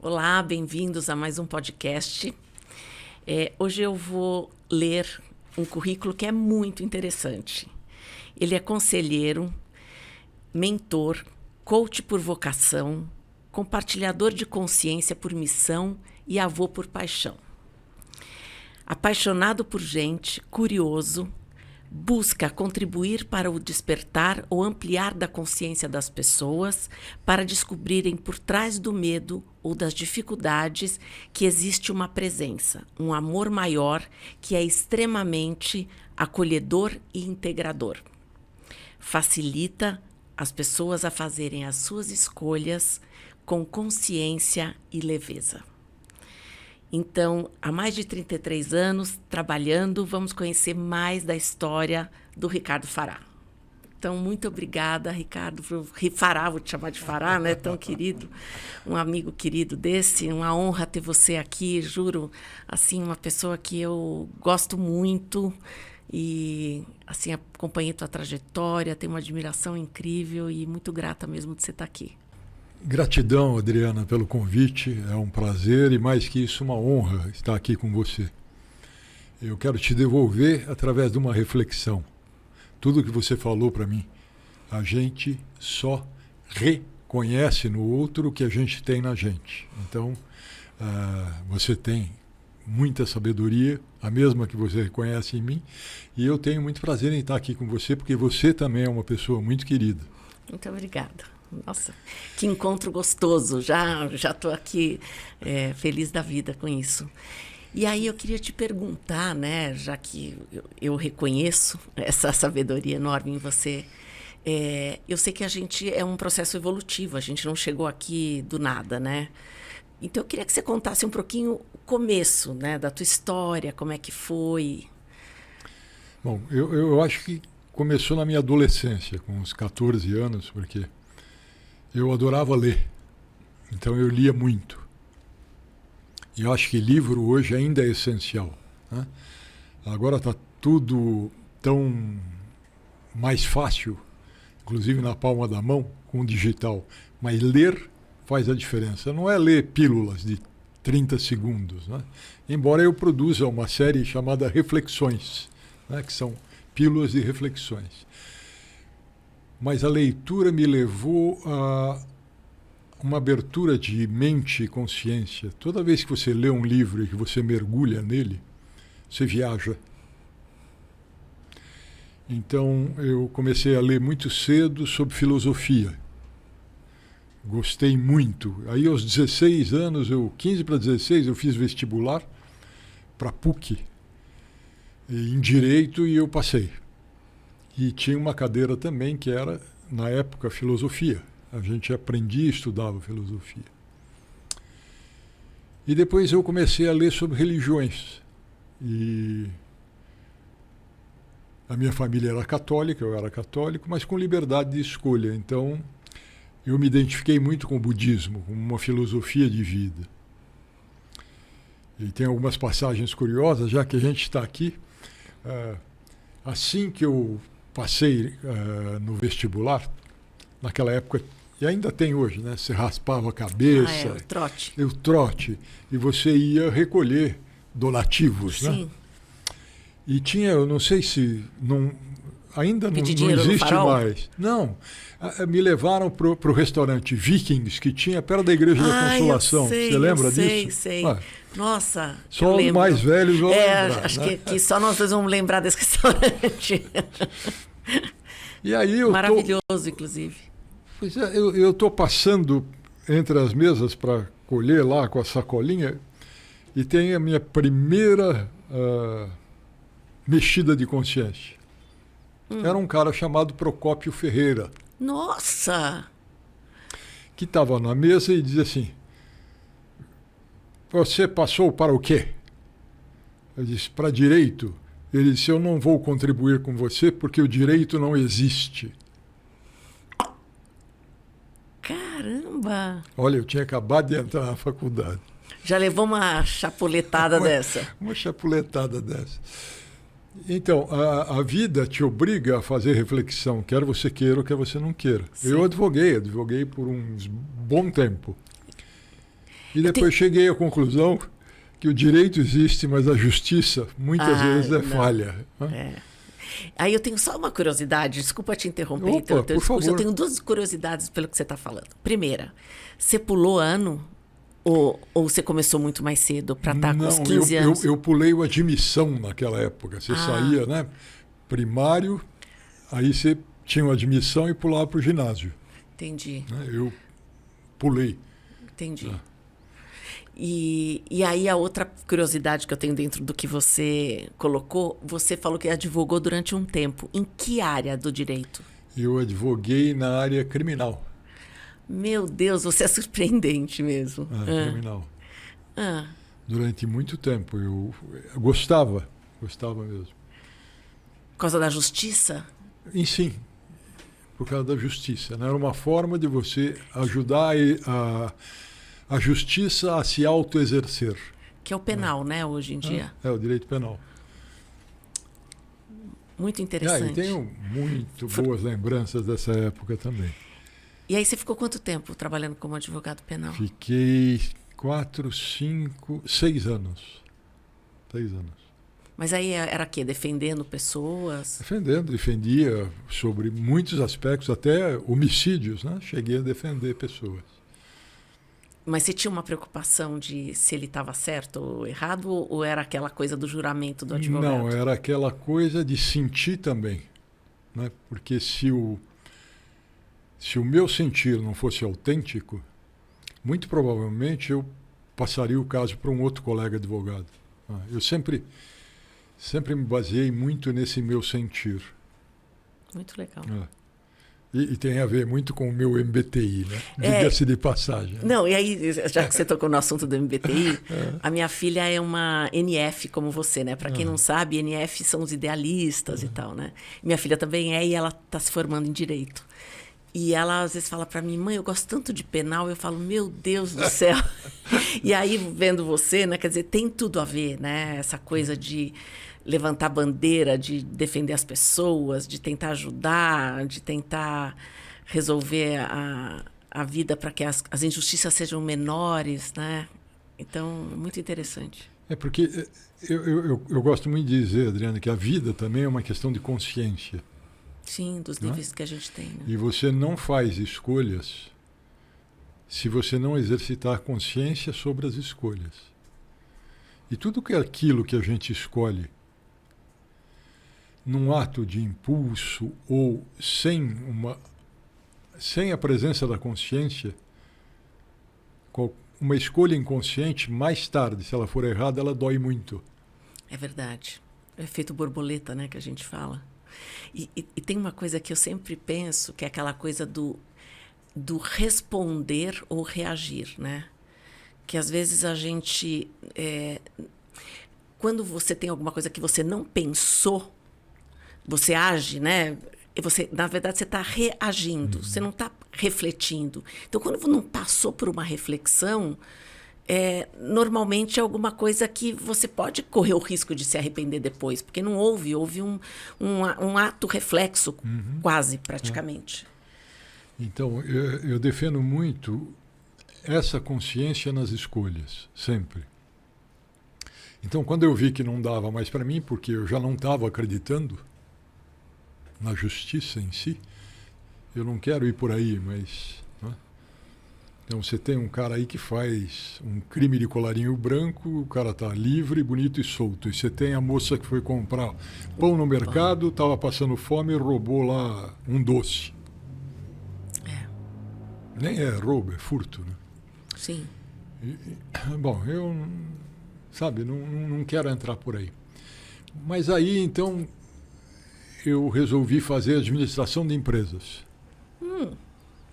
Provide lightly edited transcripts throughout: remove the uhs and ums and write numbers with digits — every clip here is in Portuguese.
Olá, bem-vindos a mais um podcast. Hoje eu vou ler um currículo que é muito interessante. Ele é conselheiro, mentor, coach por vocação, compartilhador de consciência por missão e avô por paixão. Apaixonado por gente, curioso, busca contribuir para o despertar ou ampliar da consciência das pessoas para descobrirem por trás do medo ou das dificuldades que existe uma presença, um amor maior que é extremamente acolhedor e integrador. Facilita as pessoas a fazerem as suas escolhas com consciência e leveza. Então, há mais de 33 anos, trabalhando, vamos conhecer mais da história do Ricardo Fará. Então, muito obrigada, Ricardo, Fará, vou te chamar de Fará, né? Tão querido, um amigo querido desse, uma honra ter você aqui, juro, assim, uma pessoa que eu gosto muito e, assim, acompanhei tua trajetória, tenho uma admiração incrível e muito grata mesmo de você estar aqui. Gratidão, Adriana, pelo convite. É um prazer e, mais que isso, uma honra estar aqui com você. Eu quero te devolver através de uma reflexão. Tudo que você falou para mim, a gente só reconhece no outro o que a gente tem na gente. Então, você tem muita sabedoria, a mesma que você reconhece em mim, e eu tenho muito prazer em estar aqui com você, porque você também é uma pessoa muito querida. Muito obrigada. Nossa, que encontro gostoso. Já estou aqui feliz da vida com isso. E aí eu queria te perguntar, né, já que eu reconheço essa sabedoria enorme em você, eu sei que a gente é um processo evolutivo, a gente não chegou aqui do nada, né? Então eu queria que você contasse um pouquinho o começo, né, da tua história, como é que foi. Bom, eu acho que começou na minha adolescência, com uns 14 anos, porque eu adorava ler, então eu lia muito. E eu acho que livro hoje ainda é essencial, né? Agora está tudo tão mais fácil, inclusive na palma da mão, com o digital. Mas ler faz a diferença. Não é ler pílulas de 30 segundos, né? Embora eu produza uma série chamada Reflexões, né? Que são pílulas de reflexões. Mas a leitura me levou a uma abertura de mente e consciência. Toda vez que você lê um livro e que você mergulha nele, você viaja. Então, eu comecei a ler muito cedo sobre filosofia. Gostei muito. Aí, aos 16 anos, 15 para 16, eu fiz vestibular para PUC, em Direito, e eu passei. E tinha uma cadeira também que era, na época, filosofia. A gente aprendia e estudava filosofia. E depois eu comecei a ler sobre religiões. E a minha família era católica, eu era católico, mas com liberdade de escolha. Então, eu me identifiquei muito com o budismo, como uma filosofia de vida. E tem algumas passagens curiosas, já que a gente está aqui. Assim que eu passei no vestibular, naquela época, e ainda tem hoje, né? Você raspava a cabeça. O trote. O trote. E você ia recolher donativos, Sim. né? E tinha, eu não sei se ainda não dinheiro no existe farol? mais. Não. Me levaram para o restaurante Vikings, que tinha perto da Igreja da Consolação. Você lembra disso? Sei. Nossa, só os mais velhos vão lembrar. Acho que só nós dois vamos lembrar desse restaurante. E aí maravilhoso, inclusive. Pois é, eu estou passando entre as mesas para colher lá com a sacolinha e tem a minha primeira mexida de consciência. Era um cara chamado Procópio Ferreira. Nossa! Que estava na mesa e dizia assim: você passou para o quê? Eu disse: para direito. Ele disse: eu não vou contribuir com você porque o direito não existe. Caramba! Olha, eu tinha acabado de entrar na faculdade. Já levou uma chapuletada dessa? Uma chapuletada dessa. Então, a vida te obriga a fazer reflexão, quer você queira ou quer você não queira. Sim. Eu advoguei por um bom tempo. E depois cheguei à conclusão que o direito existe, mas a justiça muitas vezes é falha. Aí eu tenho só uma curiosidade, desculpa te interromper. Opa, teu por discurso. favor. Eu tenho duas curiosidades pelo que você está falando. Primeira, você pulou ano ou você começou muito mais cedo para estar com os 15 anos? Eu pulei o admissão naquela época. Você saía, né? Primário, aí você tinha uma admissão e pulava para o ginásio. Entendi. Né? Eu pulei. Entendi. E aí a outra curiosidade que eu tenho dentro do que você colocou, você falou que advogou durante um tempo. Em que área do direito? Eu advoguei na área criminal. Meu Deus, você é surpreendente mesmo. Criminal. Durante muito tempo. Eu gostava mesmo. Por causa da justiça? Sim, por causa da justiça. Né? Era uma forma de você ajudar a justiça a se autoexercer. Que é o penal, né, hoje em dia. É o direito penal. Muito interessante. E tenho muito boas lembranças dessa época também. E aí você ficou quanto tempo trabalhando como advogado penal? Fiquei 4, 5, 6 anos. 6 anos. Mas aí era o quê? Defendendo pessoas? Defendia sobre muitos aspectos, até homicídios, né? Cheguei a defender pessoas. Mas você tinha uma preocupação de se ele estava certo ou errado, ou era aquela coisa do juramento do advogado? Não, era aquela coisa de sentir também. Né? Porque se o meu sentir não fosse autêntico, muito provavelmente eu passaria o caso para um outro colega advogado. Eu sempre me baseei muito nesse meu sentir. Muito legal. E tem a ver muito com o meu MBTI, né? Diga-se de passagem. Não, e aí, já que você tocou no assunto do MBTI, a minha filha é uma NF como você, né? Para quem não sabe, NF são os idealistas e tal, né? Minha filha também é e ela está se formando em Direito. E ela às vezes fala para mim, mãe, eu gosto tanto de penal. Eu falo, meu Deus do céu. E aí, vendo você, né? Quer dizer, tem tudo a ver, né? Essa coisa de levantar bandeira, de defender as pessoas, de tentar ajudar, de tentar resolver a vida para que as injustiças sejam menores, né? Então, muito interessante. Porque eu gosto muito de dizer, Adriana, que a vida também é uma questão de consciência. Sim, dos níveis que a gente tem. Né? E você não faz escolhas se você não exercitar consciência sobre as escolhas. E tudo aquilo que a gente escolhe num ato de impulso ou sem a presença da consciência, uma escolha inconsciente, mais tarde, se ela for errada, ela dói muito. É verdade. É o efeito borboleta, né, que a gente fala. E tem uma coisa que eu sempre penso, que é aquela coisa do responder ou reagir, né? Que às vezes a gente... quando você tem alguma coisa que você não pensou, você age, né? E na verdade, você está reagindo, você não está refletindo. Então, quando não passou por uma reflexão, normalmente é alguma coisa que você pode correr o risco de se arrepender depois, porque não houve um ato reflexo, quase, praticamente. Então, eu defendo muito essa consciência nas escolhas, sempre. Então, quando eu vi que não dava mais para mim, porque eu já não estava acreditando na justiça em si, eu não quero ir por aí, mas... Né? Então, você tem um cara aí que faz um crime de colarinho branco, o cara está livre, bonito e solto. E você tem a moça que foi comprar pão no mercado, estava passando fome e roubou lá um doce. Nem é roubo, é furto, né? Sim. Bom, eu, não quero entrar por aí. Mas aí, então, eu resolvi fazer administração de empresas.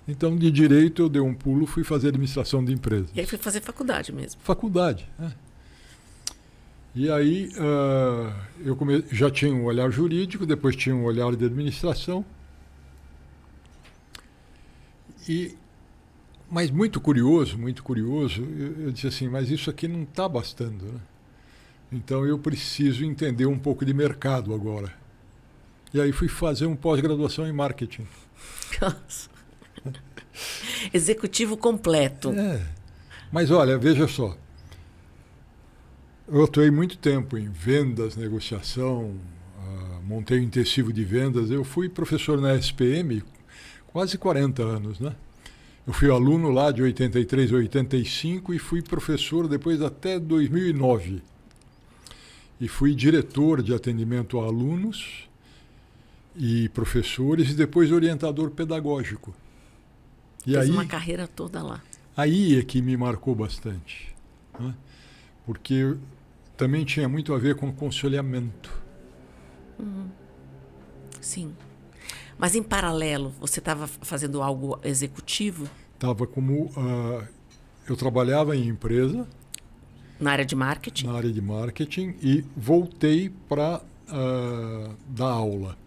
Então, de direito, eu dei um pulo, fui fazer administração de empresas. E aí fui fazer faculdade mesmo. Faculdade, né? E aí, eu já tinha um olhar jurídico, depois tinha um olhar de administração. Mas muito curioso, eu disse assim, mas isso aqui não está bastando, né? Então eu preciso entender um pouco de mercado agora. E aí fui fazer um pós-graduação em marketing. Nossa. Executivo completo. Mas olha, veja só. Eu atuei muito tempo em vendas, negociação, montei um intensivo de vendas. Eu fui professor na SPM quase 40 anos, né? Eu fui aluno lá de 83 a 85 e fui professor depois até 2009. E fui diretor de atendimento a alunos e professores e depois orientador pedagógico. E Fez aí, uma carreira toda lá. aí é que me marcou bastante, né? Porque também tinha muito a ver com aconselhamento. Sim. Mas em paralelo, você estava fazendo algo executivo? Estava eu trabalhava em empresa, Na área de marketing? na área de marketing, e voltei para dar aula.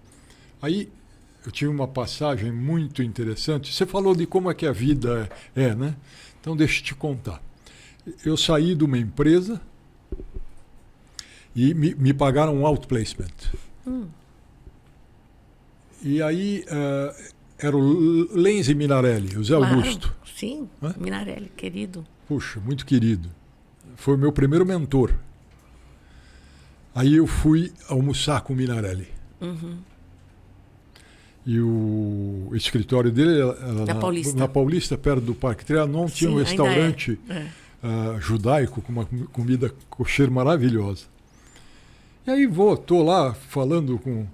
Aí eu tive uma passagem muito interessante. Você falou de como é que a vida é, né? Então deixa eu te contar. Eu saí de uma empresa e me pagaram um outplacement. E aí era o Lenzi Minarelli, o Zé Claro, Augusto. sim, Hã? Minarelli, querido. Puxa, muito querido. Foi o meu primeiro mentor. Aí eu fui almoçar com o Minarelli. E o escritório dele era Na Paulista. perto do Parque Trianon, tinha Sim, um ainda restaurante é. judaico com uma comida kosher maravilhosa. E aí estou lá falando com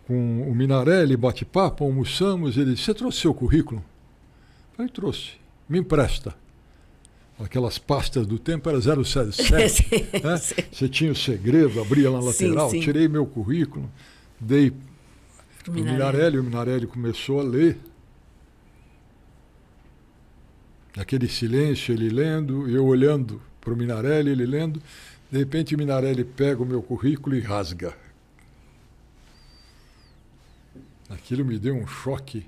o Minarelli, bate-papo, almoçamos. Ele disse: você trouxe seu currículo? Eu falei: trouxe. Me empresta. Aquelas pastas do tempo era 077. Né? Você tinha o segredo, abria na lateral, sim. tirei meu currículo, dei para o Minarelli. O Minarelli começou a ler. Aquele silêncio, ele lendo, eu olhando para o Minarelli, ele lendo. De repente o Minarelli pega o meu currículo e rasga. Aquilo me deu um choque.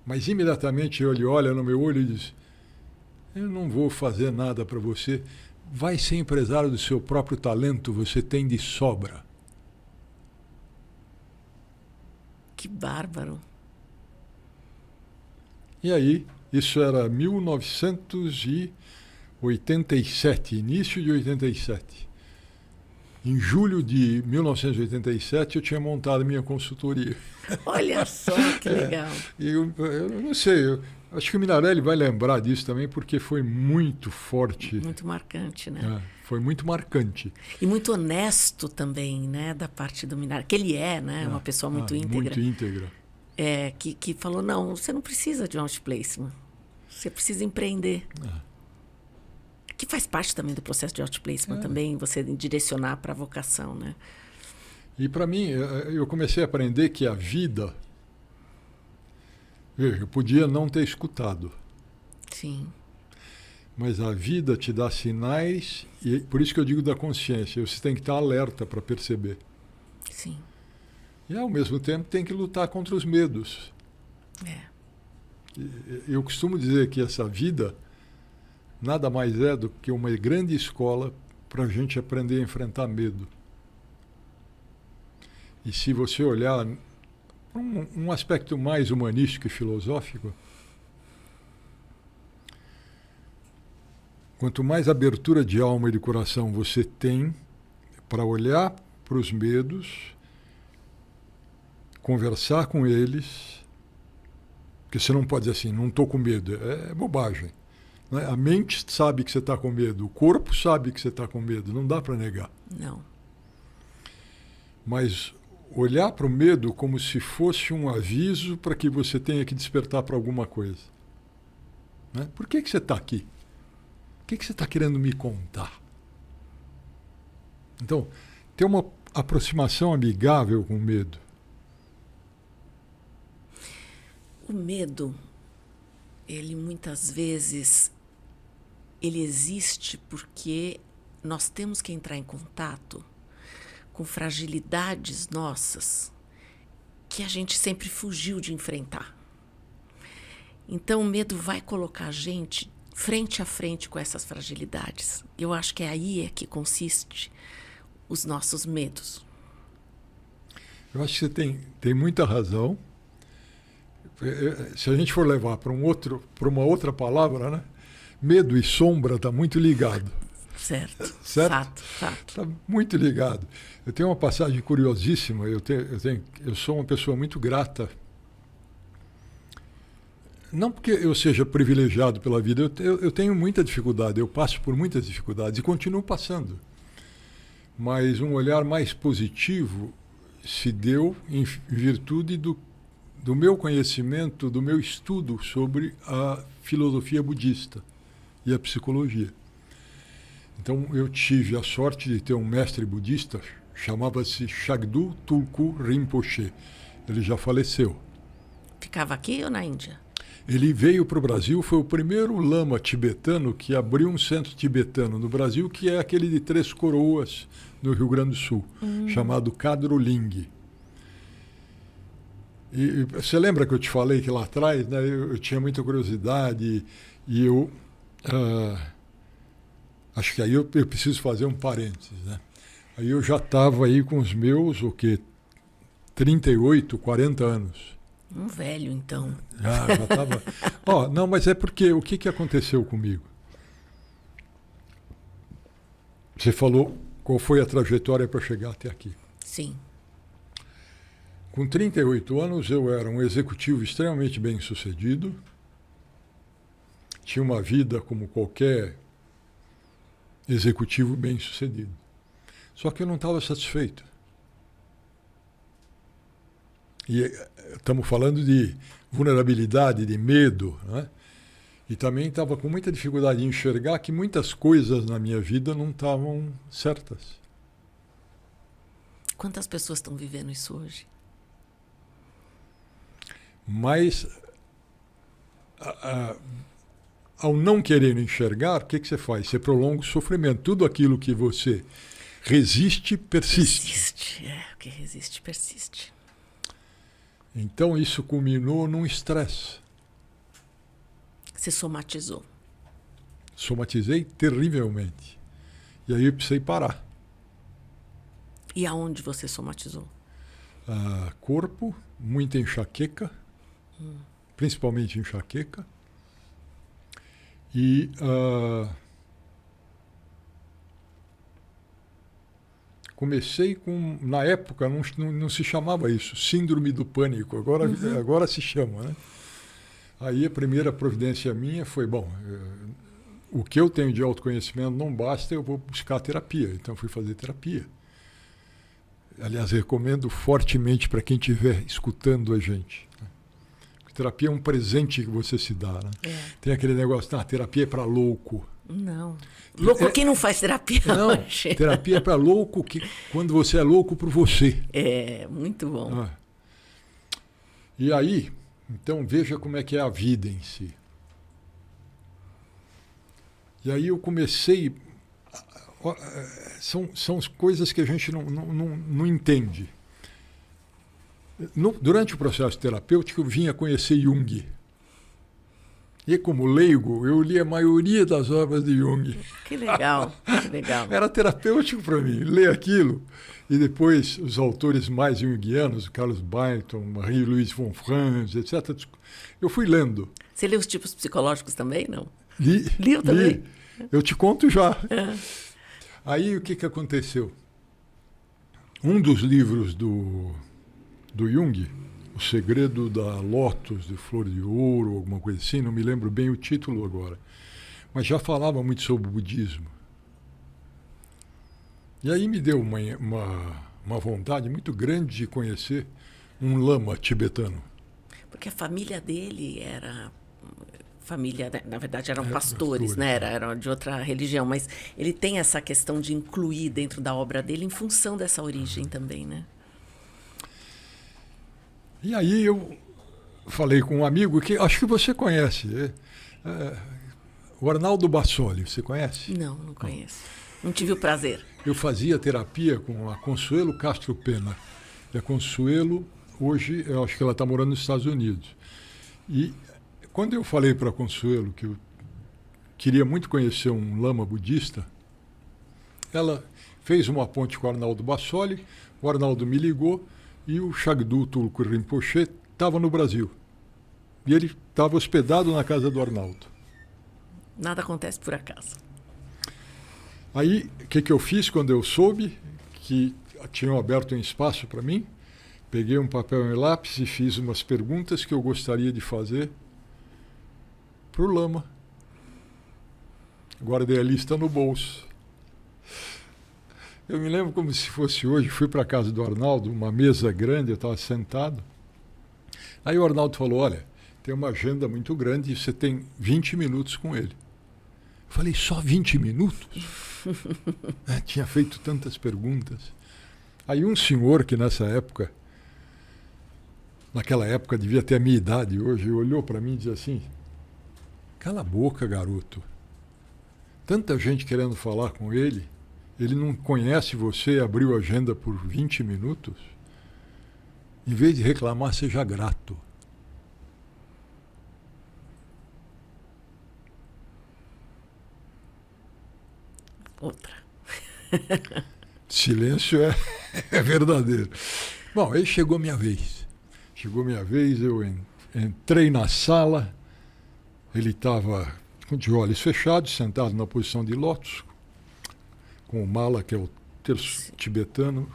Mas imediatamente ele olha no meu olho e diz: eu não vou fazer nada para você. Vai ser empresário do seu próprio talento, você tem de sobra. Que bárbaro. E aí, isso era 1987, início de 87. Em julho de 1987, eu tinha montado minha consultoria. Olha só que legal. E eu não sei, acho que o Minarelli vai lembrar disso também, porque foi muito forte. Muito marcante, né? Foi muito marcante. E muito honesto também, né? Da parte do Minarelli. Que ele é, né? Uma pessoa muito íntegra. Muito íntegra. Que falou: não, você não precisa de um outplacement. Você precisa empreender. Que faz parte também do processo de outplacement também, você direcionar para a vocação, né? E para mim, eu comecei a aprender que a vida... Veja, eu podia não ter escutado. Sim. Mas a vida te dá sinais, e por isso que eu digo da consciência. Você tem que estar alerta para perceber. Sim. E ao mesmo tempo tem que lutar contra os medos. Eu costumo dizer que essa vida nada mais é do que uma grande escola para a gente aprender a enfrentar medo. E se você olhar um aspecto mais humanístico e filosófico, quanto mais abertura de alma e de coração você tem para olhar para os medos, conversar com eles, porque você não pode dizer assim: não estou com medo, é bobagem. Né? A mente sabe que você está com medo, o corpo sabe que você está com medo, não dá para negar. Não. Mas olhar para o medo como se fosse um aviso para que você tenha que despertar para alguma coisa. Né? Por que você está aqui? O que você está querendo me contar? Então, ter uma aproximação amigável com o medo. O medo, ele muitas vezes, ele existe porque nós temos que entrar em contato com fragilidades nossas que a gente sempre fugiu de enfrentar. Então, o medo vai colocar a gente frente a frente com essas fragilidades. Eu acho que aí é que consiste os nossos medos. Eu acho que você tem muita razão. Se a gente for levar para uma outra palavra, né? Medo e sombra está muito ligado. Certo. Certo? Fato. Está muito ligado. Eu tenho uma passagem curiosíssima. Eu sou uma pessoa muito grata. Não porque eu seja privilegiado pela vida, eu tenho muita dificuldade, eu passo por muitas dificuldades e continuo passando. Mas um olhar mais positivo se deu em virtude do meu conhecimento, do meu estudo sobre a filosofia budista e a psicologia. Então eu tive a sorte de ter um mestre budista, chamava-se Shagdu Tulku Rinpoche. Ele já faleceu. Ficava aqui ou na Índia? Ele veio para o Brasil, foi o primeiro lama tibetano que abriu um centro tibetano no Brasil, que é aquele de Três Coroas, no Rio Grande do Sul, chamado Kadroling. E você lembra que eu te falei que lá atrás, né, eu tinha muita curiosidade e eu acho que aí eu preciso fazer um parênteses, né? Aí eu já estava aí com os meus, 38, 40 anos. Um velho, então. Já estava. Não, mas é porque o que aconteceu comigo? Você falou qual foi a trajetória para chegar até aqui. Sim. Com 38 anos, eu era um executivo extremamente bem-sucedido. Tinha uma vida como qualquer executivo bem-sucedido. Só que eu não estava satisfeito. E estamos falando de vulnerabilidade, de medo, né? E também estava com muita dificuldade de enxergar que muitas coisas na minha vida não estavam certas. Quantas pessoas estão vivendo isso hoje? Mas, ao não querer enxergar, o que você faz? Você prolonga o sofrimento. Tudo aquilo que você resiste, persiste. O que resiste, persiste. Então isso culminou num estresse. Você somatizou. Somatizei terrivelmente. E aí eu precisei parar. E aonde você somatizou? Corpo, muita enxaqueca, principalmente enxaqueca. E comecei com, na época não se chamava isso, síndrome do pânico, agora se chama, né? Aí a primeira providência minha foi, o que eu tenho de autoconhecimento não basta, eu vou buscar terapia. Então fui fazer terapia. Aliás, recomendo fortemente para quem estiver escutando a gente. Porque terapia é um presente que você se dá, né? Tem aquele negócio, terapia é para louco. Não. Louco quem não faz terapia hoje? Terapia é para louco quando você é louco por você. É, muito bom. E aí, então veja como é que é a vida em si. E aí eu comecei... São coisas que a gente não entende. Durante o processo terapêutico, eu vinha conhecer Jung. E como leigo, eu li a maioria das obras de Jung. Que legal, que legal. Era terapêutico para mim, ler aquilo. E depois os autores mais junguianos, Carlos Byton, Marie-Louise von Franz, etc. Eu fui lendo. Você leu os tipos psicológicos também, não? Li também? Eu te conto já. Aí o que aconteceu? Um dos livros do Jung, O Segredo da Lótus, de Flor de Ouro, alguma coisa assim, não me lembro bem o título agora, mas já falava muito sobre o budismo. E aí me deu uma vontade muito grande de conhecer um lama tibetano. Porque a família dele era... família, na verdade, eram pastores, né? Era de outra religião, mas ele tem essa questão de incluir dentro da obra dele em função dessa origem também, né? E aí eu falei com um amigo que acho que você conhece, o Arnaldo Bassoli, você conhece? Não conheço. Não tive o prazer. Eu fazia terapia com a Consuelo Castro Pena. E a Consuelo, hoje, eu acho que ela está morando nos Estados Unidos. E quando eu falei para a Consuelo que eu queria muito conhecer um lama budista, ela fez uma ponte com o Arnaldo Bassoli, o Arnaldo me ligou e o Shagdu Tulku Rinpoche estava no Brasil. E ele estava hospedado na casa do Arnaldo. Nada acontece por acaso. Aí, o que eu fiz quando eu soube que tinham aberto um espaço para mim? Peguei um papel e lápis e fiz umas perguntas que eu gostaria de fazer para o Lama. Guardei a lista no bolso. Eu me lembro como se fosse hoje. Fui para a casa do Arnaldo, uma mesa grande, eu estava sentado. Aí o Arnaldo falou, olha, tem uma agenda muito grande e você tem 20 minutos com ele. Eu falei, só 20 minutos? Tinha feito tantas perguntas. Aí um senhor que naquela época devia ter a minha idade hoje, olhou para mim e disse assim, cala a boca, garoto. Tanta gente querendo falar com ele, ele não conhece você, abriu a agenda por 20 minutos. Em vez de reclamar, seja grato. Outra. Silêncio é verdadeiro. Bom, aí chegou minha vez. Chegou minha vez, eu entrei na sala, ele estava de olhos fechados, sentado na posição de lótus, com o mala, que é o terço tibetano.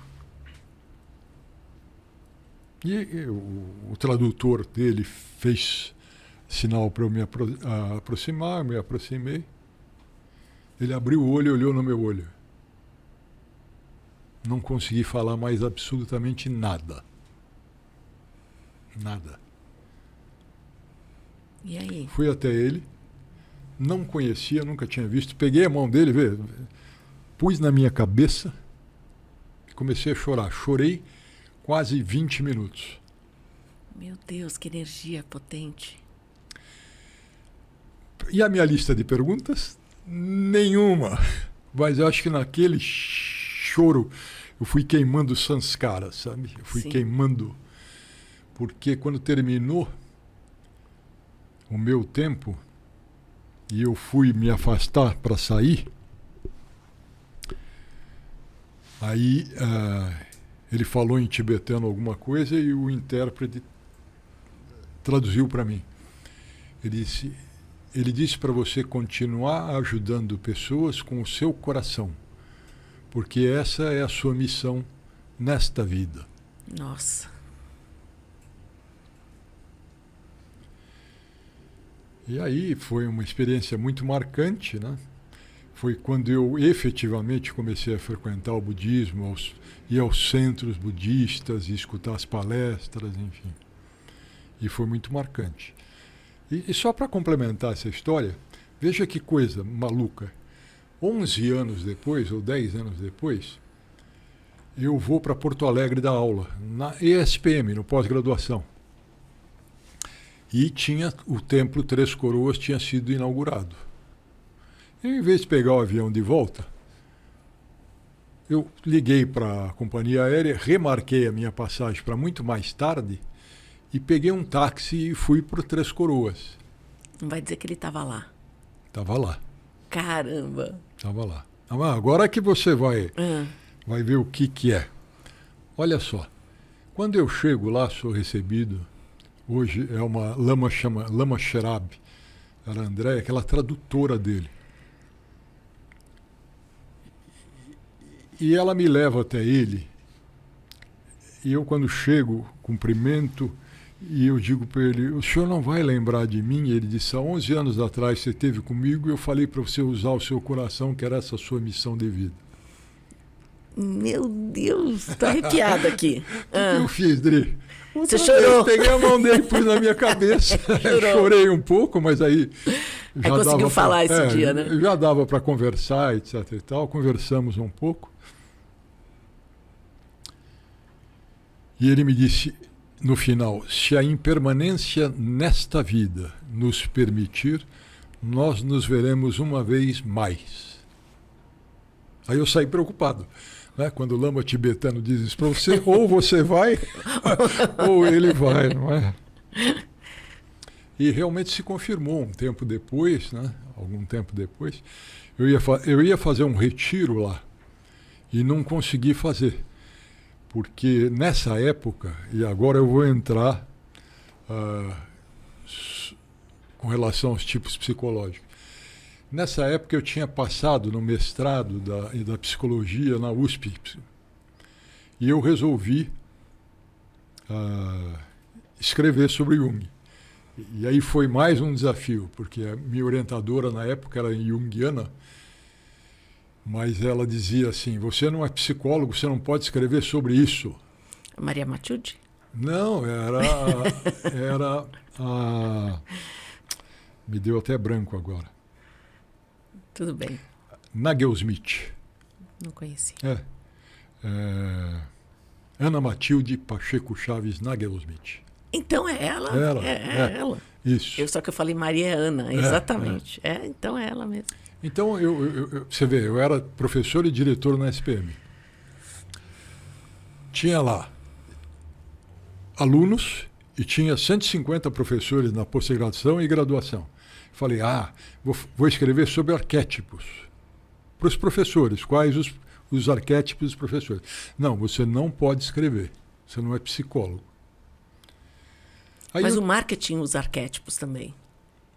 E o tradutor dele fez sinal para eu me aproximar, eu me aproximei. Ele abriu o olho e olhou no meu olho. Não consegui falar mais absolutamente nada. Nada. E aí? Fui até ele, não conhecia, nunca tinha visto. Peguei a mão dele, pus na minha cabeça e comecei a chorar. Chorei quase 20 minutos. Meu Deus, que energia potente. E a minha lista de perguntas? Nenhuma. Mas eu acho que naquele choro eu fui queimando sanskara, sabe? Eu fui queimando. Porque quando terminou o meu tempo e eu fui me afastar para sair, aí ele falou em tibetano alguma coisa e o intérprete traduziu para mim. Ele disse para você continuar ajudando pessoas com o seu coração, porque essa é a sua missão nesta vida. Nossa. E aí foi uma experiência muito marcante, né? Foi quando eu efetivamente comecei a frequentar o budismo, ir aos centros budistas e escutar as palestras, enfim. E foi muito marcante. E só para complementar essa história, veja que coisa maluca. 11 anos depois, ou 10 anos depois, eu vou para Porto Alegre dar aula, na ESPM, no pós-graduação. E o Templo Três Coroas tinha sido inaugurado. E, em vez de pegar o avião de volta, eu liguei para a companhia aérea, remarquei a minha passagem para muito mais tarde e peguei um táxi e fui para o Três Coroas. Não vai dizer que ele estava lá. Estava lá. Caramba. Estava lá. Agora que você vai ver o que é. Olha só, quando eu chego lá, sou recebido. Hoje é uma lama Sherab, era a Andréia, aquela tradutora dele. E ela me leva até ele. E eu, quando chego, cumprimento, e eu digo para ele, o senhor não vai lembrar de mim? E ele disse, há 11 anos atrás você esteve comigo e eu falei para você usar o seu coração, que era essa a sua missão de vida. Meu Deus, estou arrepiada aqui. O que eu fiz, Dri? Você chorou? Peguei a mão dele, pus na minha cabeça. Chorei um pouco, mas aí já conseguiu falar esse dia, né? Já dava para conversar, etc. e tal. Conversamos um pouco. E ele me disse, no final, se a impermanência nesta vida nos permitir, nós nos veremos uma vez mais. Aí eu saí preocupado. Né? Quando o lama tibetano diz isso para você, ou você vai, ou ele vai, não é? E realmente se confirmou um tempo depois, né? Algum tempo depois, eu ia fazer um retiro lá e não consegui fazer, porque nessa época, e agora eu vou entrar com relação aos tipos psicológicos, Nessa época eu tinha passado no mestrado da psicologia na USP. E eu resolvi escrever sobre Jung. E aí foi mais um desafio, porque a minha orientadora na época era junguiana, mas ela dizia assim, você não é psicólogo, você não pode escrever sobre isso. Maria Matilde? Não, era a... Me deu até branco agora. Tudo bem. Nagelschmidt. Não conheci. Ana Matilde Pacheco Chaves Nagelschmidt. Então é ela? É ela. Isso. Só que eu falei Maria Ana, exatamente. Então é ela mesmo. Então, você vê, eu era professor e diretor na SPM. Tinha lá alunos e tinha 150 professores na pós-graduação e graduação. Falei, vou escrever sobre arquétipos. Para os professores, quais os arquétipos dos professores? Não, você não pode escrever. Você não é psicólogo. Aí Mas o marketing usa arquétipos também.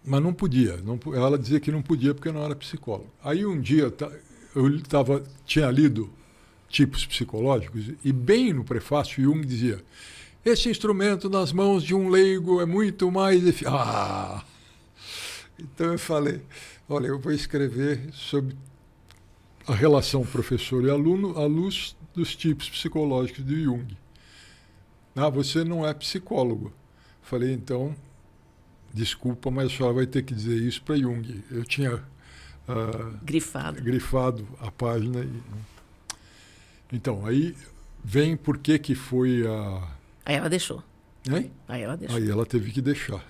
Mas não podia. Ela dizia que não podia porque eu não era psicólogo. Aí um dia eu tinha lido tipos psicológicos e bem no prefácio Jung dizia, esse instrumento nas mãos de um leigo é muito mais eficaz. Então eu falei, olha, eu vou escrever sobre a relação professor e aluno à luz dos tipos psicológicos de Jung. Você não é psicólogo. Falei, então, desculpa, mas a senhora vai ter que dizer isso para Jung. Eu tinha grifado a página. Então, aí vem por que foi a... Aí ela deixou. Hein? Aí ela deixou. Aí ela teve que deixar.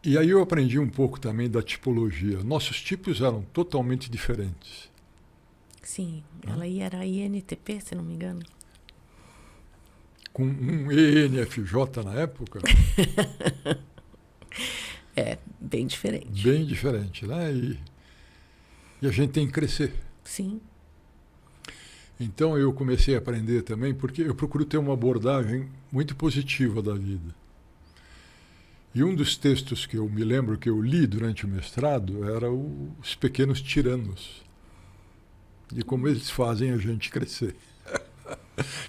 E aí eu aprendi um pouco também da tipologia. Nossos tipos eram totalmente diferentes. Sim, ela era INTP, se não me engano. Com um ENFJ na época? Bem diferente. Bem diferente, né? E a gente tem que crescer. Sim. Então eu comecei a aprender também, porque eu procuro ter uma abordagem muito positiva da vida. E um dos textos que eu me lembro que eu li durante o mestrado era Os Pequenos Tiranos. E como eles fazem a gente crescer.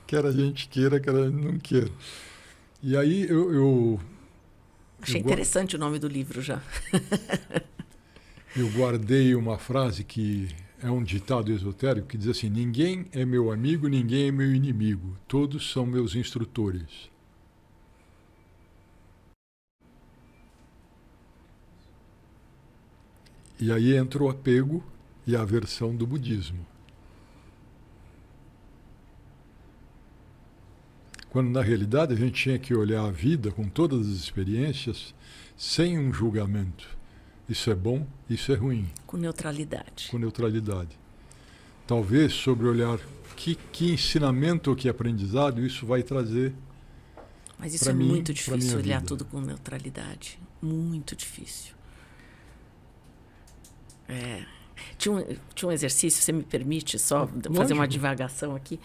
Quer a gente queira, quer a gente não queira. E aí eu achei interessante o nome do livro já. Eu guardei uma frase que é um ditado esotérico que diz assim, ninguém é meu amigo, ninguém é meu inimigo. Todos são meus instrutores. E aí entra o apego e a aversão do budismo. Quando, na realidade, a gente tinha que olhar a vida com todas as experiências sem um julgamento. Isso é bom, isso é ruim. Com neutralidade. Com neutralidade. Talvez sobre olhar que ensinamento ou que aprendizado isso vai trazer. Mas isso é muito difícil, olhar tudo com neutralidade. Muito difícil. Tinha um exercício, você me permite só fazer uma divagação aqui?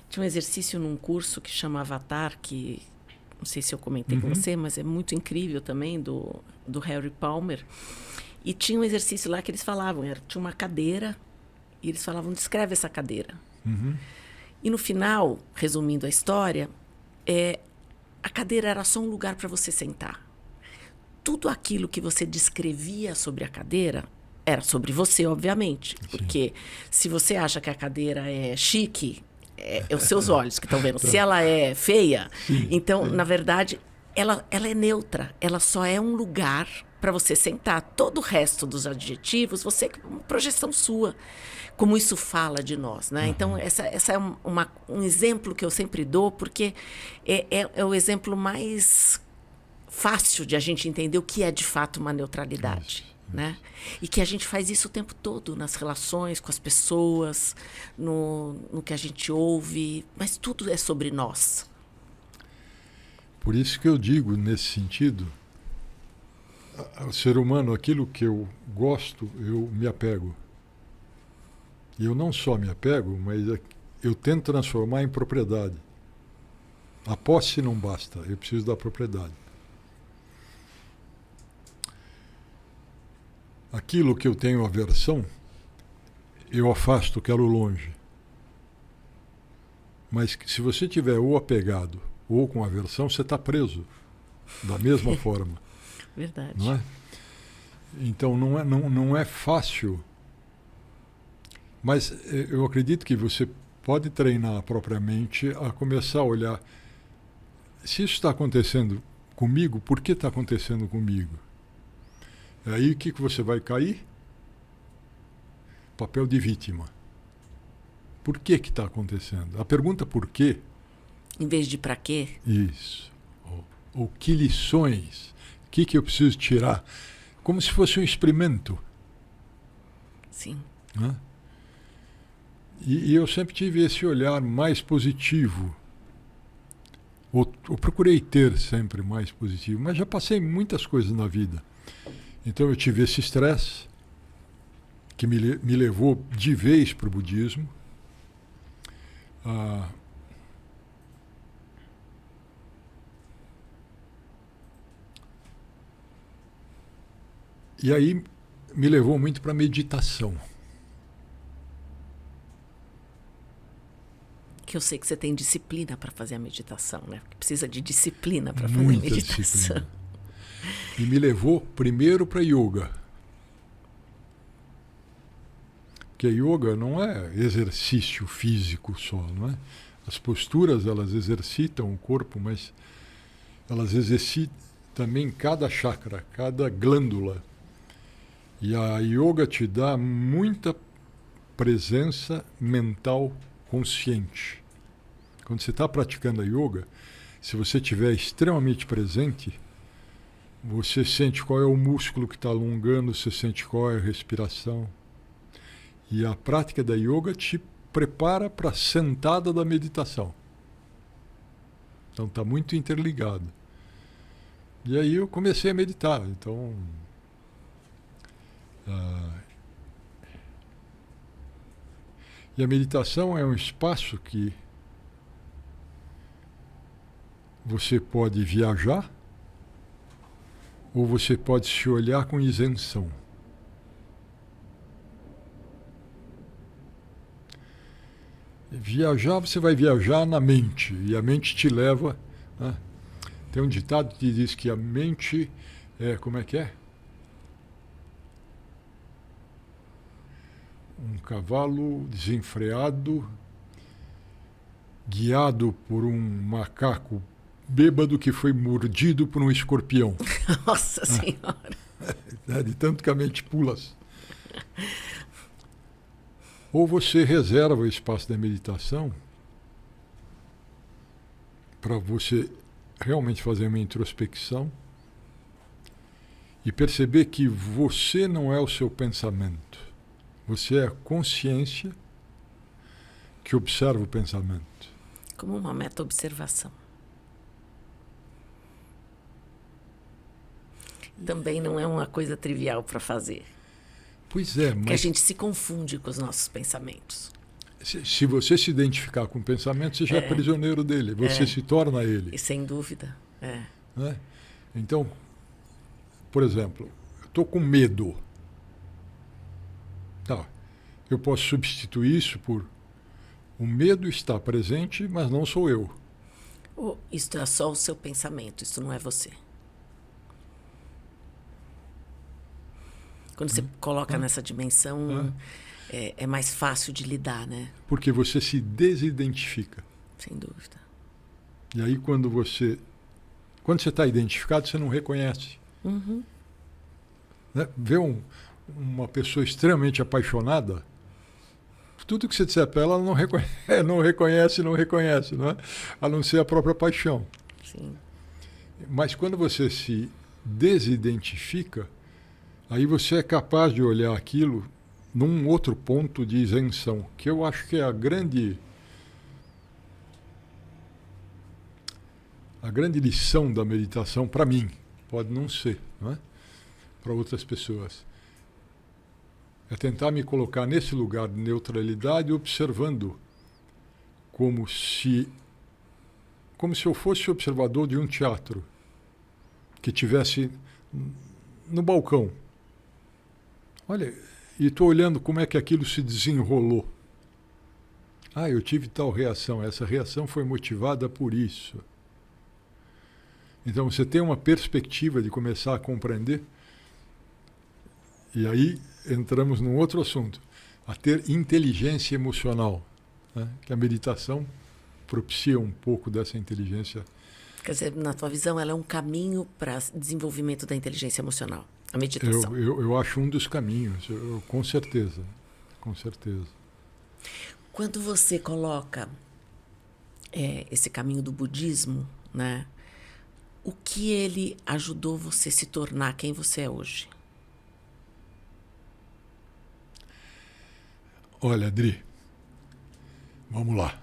Tinha um exercício num curso que chama Avatar, que não sei se eu comentei com você, mas é muito incrível também, do Harry Palmer. E tinha um exercício lá que eles falavam, tinha uma cadeira, e eles falavam, descreve essa cadeira. E no final, resumindo a história, a cadeira era só um lugar para você sentar. Tudo aquilo que você descrevia sobre a cadeira era sobre você, obviamente. Sim. Porque se você acha que a cadeira é chique, é os seus olhos que estão vendo. Se ela é feia, então, na verdade, ela é neutra. Ela só é um lugar para você sentar. Todo o resto dos adjetivos, uma projeção sua. Como isso fala de nós, né? Então, essa é um exemplo que eu sempre dou, porque é o exemplo mais fácil de a gente entender o que é, de fato, uma neutralidade. Né? E que a gente faz isso o tempo todo, nas relações com as pessoas, no que a gente ouve, mas tudo é sobre nós. Por isso que eu digo, nesse sentido, o ser humano, aquilo que eu gosto, eu me apego. E eu não só me apego, mas eu tento transformar em propriedade. A posse não basta, eu preciso da propriedade. aquilo que eu tenho aversão, eu afasto, quero longe. Mas se você tiver ou apegado ou com aversão, você está preso da mesma forma. Verdade. Não é? Então não é fácil, mas eu acredito que você pode treinar propriamente a começar a olhar se isso está acontecendo comigo, por que está acontecendo comigo? Aí o que você vai cair? Papel de vítima. Por que está acontecendo? A pergunta por quê? Em vez de para quê? Isso. Ou que lições? O que eu preciso tirar? Como se fosse um experimento. Sim. Né? E eu sempre tive esse olhar mais positivo. Eu procurei ter sempre mais positivo, mas já passei muitas coisas na vida. Então eu tive esse estresse que me levou de vez para o budismo. E aí me levou muito para a meditação. Que eu sei que você tem disciplina para fazer a meditação, né? Porque precisa de disciplina para fazer a Muita meditação. disciplina. E me levou primeiro para yoga. Porque yoga não é exercício físico só, não é? As posturas, elas exercitam o corpo, mas elas exercitam também cada chakra, cada glândula. E a yoga te dá muita presença mental consciente. Quando você está praticando a yoga, se você estiver extremamente presente, você sente qual é o músculo que está alongando, você sente qual é a respiração. E a prática da yoga te prepara para a sentada da meditação. Então está muito interligado. E aí eu comecei a meditar. Então, e a meditação é um espaço que você pode viajar ou você pode se olhar com isenção. Viajar, você vai viajar na mente, e a mente te leva... Né? Tem um ditado que diz que a mente é... Como é que é? Um cavalo desenfreado, guiado por um macaco bêbado que foi mordido por um escorpião. Nossa Senhora! De tanto que a mente pula. Ou você reserva o espaço da meditação para você realmente fazer uma introspecção e perceber que você não é o seu pensamento. Você é a consciência que observa o pensamento. Como uma meta-observação. Também não é uma coisa trivial para fazer. Pois é, mas... Porque a gente se confunde com os nossos pensamentos. Se você se identificar com o pensamento, você já é prisioneiro dele. Você se torna ele. E sem dúvida, Né? Então, por exemplo, eu estou com medo. Tá. Eu posso substituir isso por o medo está presente, mas não sou eu. Isto é só o seu pensamento, isso não é você. Quando você coloca nessa dimensão, é mais fácil de lidar, né? Porque você se desidentifica. Sem dúvida. E aí quando você está identificado, você não reconhece. Uhum. Né? Vê uma pessoa extremamente apaixonada, tudo que você disser para ela, ela não reconhece, não é? A não ser a própria paixão. Sim. Mas quando você se desidentifica, aí você é capaz de olhar aquilo num outro ponto de isenção, que eu acho que é a grande lição da meditação para mim. Pode não ser, não é? Para outras pessoas. É tentar me colocar nesse lugar de neutralidade, observando como se eu fosse observador de um teatro que tivesse no balcão. Olha, e estou olhando como é que aquilo se desenrolou. Ah, eu tive tal reação, essa reação foi motivada por isso. Então você tem uma perspectiva de começar a compreender, e aí entramos num outro assunto, a ter inteligência emocional, né? Que a meditação propicia um pouco dessa inteligência. Quer dizer, na tua visão, ela é um caminho para desenvolvimento da inteligência emocional, a meditação. Eu acho um dos caminhos, com certeza, com certeza. Quando você coloca esse caminho do budismo, né, o que ele ajudou você a se tornar quem você é hoje? Olha, Adri, vamos lá.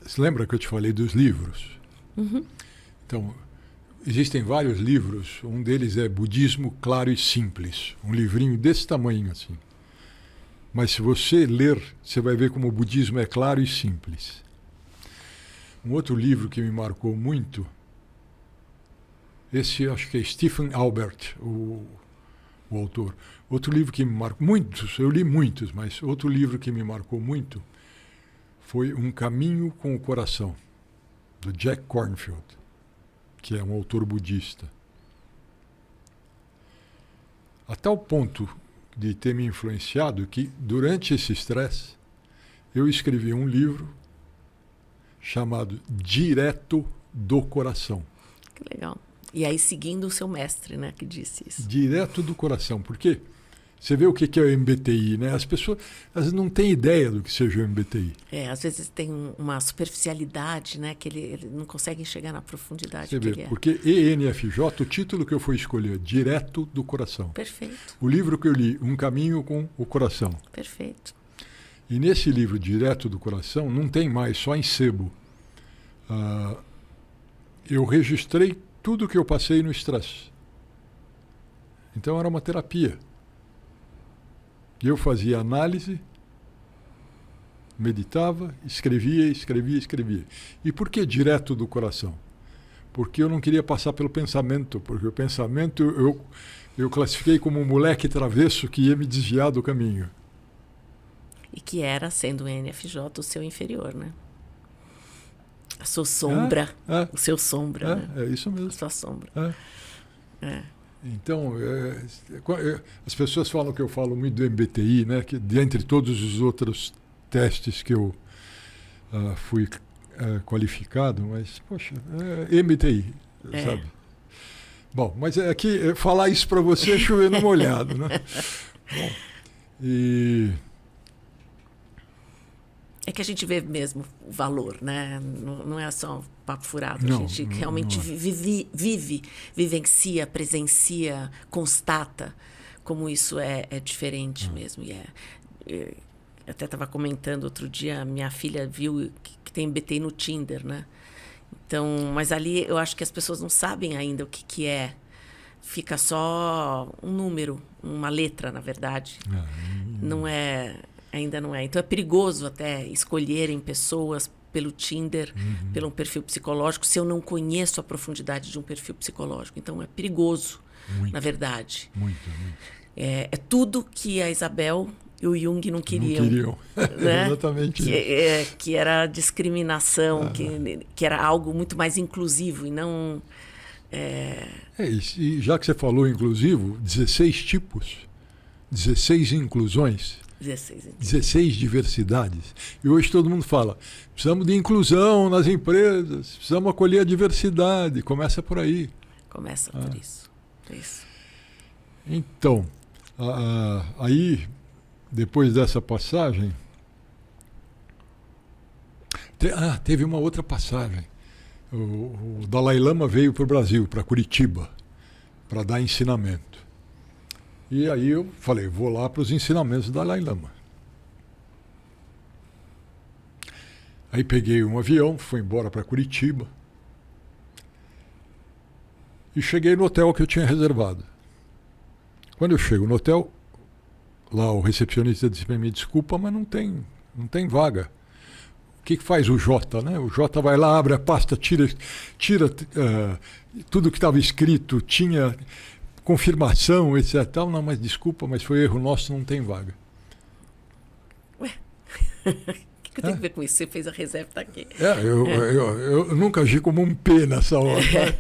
Você lembra que eu te falei dos livros? Uhum. Então, existem vários livros, um deles é Budismo Claro e Simples, um livrinho desse tamanho assim. Mas se você ler, você vai ver como o budismo é claro e simples. Um outro livro que me marcou muito, esse acho que é Stephen Albert, o autor. Outro livro que me marcou, muitos, eu li muitos, mas outro livro que me marcou muito foi Um Caminho com o Coração, do Jack Kornfield, que é um autor budista. A tal ponto de ter me influenciado que, durante esse estresse, eu escrevi um livro chamado Direto do Coração. Que legal. E aí seguindo o seu mestre, né, que disse isso. Direto do coração. Por quê? Você vê o que é o MBTI, né? As pessoas não têm ideia do que seja o MBTI. Às vezes tem uma superficialidade, né, que ele não consegue chegar na profundidade Você que vê, ele é. porque ENFJ, o título que eu fui escolher, Direto do Coração. Perfeito. O livro que eu li, Um Caminho com o Coração. Perfeito. E nesse livro, Direto do Coração, não tem mais, só em sebo. Eu registrei tudo o que eu passei no estresse. Então era uma terapia. Eu fazia análise, meditava, escrevia. E por que direto do coração? Porque eu não queria passar pelo pensamento, porque o pensamento eu classifiquei como um moleque travesso que ia me desviar do caminho. E que era, sendo o NFJ, o seu inferior, né? A sua sombra, o seu sombra, né? É isso mesmo. A sua sombra. Então, as pessoas falam que eu falo muito do MBTI, né? Que dentre todos os outros testes que eu fui qualificado, mas, poxa, MBTI, sabe? Bom, mas aqui, falar isso para você é chover no molhado, né? Bom, É que a gente vê mesmo o valor, né? Não é só um papo furado. Não, a gente realmente vivencia, presencia, constata como isso é diferente mesmo. Eu até estava comentando outro dia, minha filha viu que tem MBTI no Tinder, né? Então, mas ali eu acho que as pessoas não sabem ainda o que é. Fica só um número, uma letra, na verdade. Não é... Ainda não é. Então é perigoso até escolherem pessoas pelo Tinder, pelo um perfil psicológico, se eu não conheço a profundidade de um perfil psicológico. Então é perigoso, na verdade. Muito. É tudo que a Isabel e o Jung não queriam. Não queriam. Né? Exatamente isso. Que era discriminação, que era algo muito mais inclusivo e não... E já que você falou inclusivo, 16 tipos, 16 inclusões... 16 diversidades. E hoje todo mundo fala, precisamos de inclusão nas empresas, precisamos acolher a diversidade. Começa por aí. Começa por isso. Então, aí, depois dessa passagem, teve uma outra passagem. O Dalai Lama veio para o Brasil, para Curitiba, para dar ensinamento. E aí eu falei, vou lá para os ensinamentos do Dalai Lama. Aí peguei um avião, fui embora para Curitiba. E cheguei no hotel que eu tinha reservado. Quando eu chego no hotel, lá o recepcionista disse para mim, desculpa, mas não tem vaga. que faz o Jota, né? O Jota vai lá, abre a pasta, tira tudo que estava escrito, tinha confirmação, etc. Tal. Não, mas desculpa, mas foi erro nosso, não tem vaga. Ué, o que eu tenho a ver com isso? Você fez a reserva, tá aqui. Eu nunca agi como um P nessa hora. Né?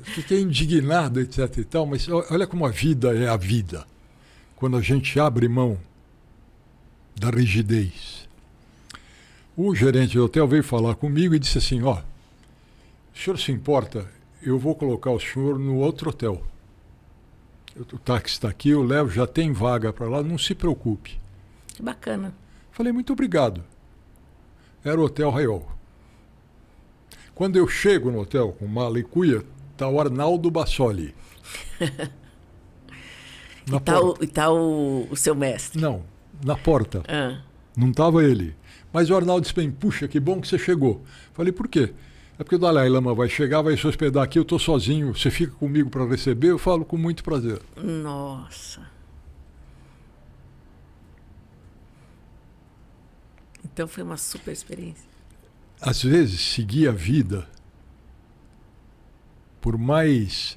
Fiquei indignado, etc. e tal, mas olha como a vida é a vida. Quando a gente abre mão da rigidez. O gerente do hotel veio falar comigo e disse assim, o senhor se importa? Eu vou colocar o senhor no outro hotel. O táxi está aqui, eu levo, já tem vaga para lá, não se preocupe. Que bacana. Falei, muito obrigado. Era o Hotel Raiol. Quando eu chego no hotel com mala e cuia, está o Arnaldo Bassoli. E está o seu mestre? Não, na porta. Não estava ele. Mas o Arnaldo disse bem, puxa, que bom que você chegou. Falei, por quê? É porque o Dalai Lama vai chegar, vai se hospedar aqui, eu estou sozinho, você fica comigo para receber? Eu falo com muito prazer. Nossa. Então foi uma super experiência. Às vezes, seguir a vida, por mais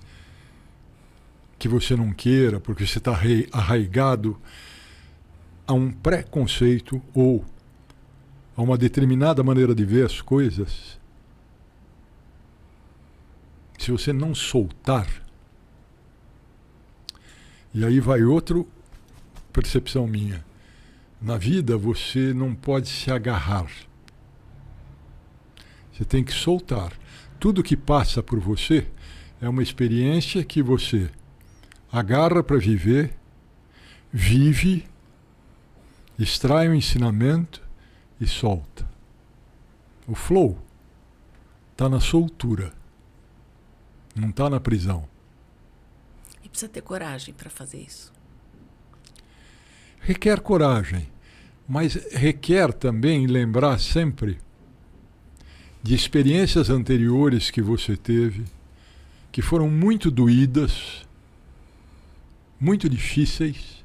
que você não queira, porque você está arraigado a um preconceito ou a uma determinada maneira de ver as coisas, se você não soltar, e aí vai outra percepção minha, na vida você não pode se agarrar, você tem que soltar. Tudo que passa por você é uma experiência que você agarra para viver, vive, extrai um ensinamento e solta. O flow está na soltura, não está na prisão. E precisa ter coragem para fazer isso. Requer coragem, mas requer também lembrar sempre de experiências anteriores que você teve, que foram muito doídas, muito difíceis,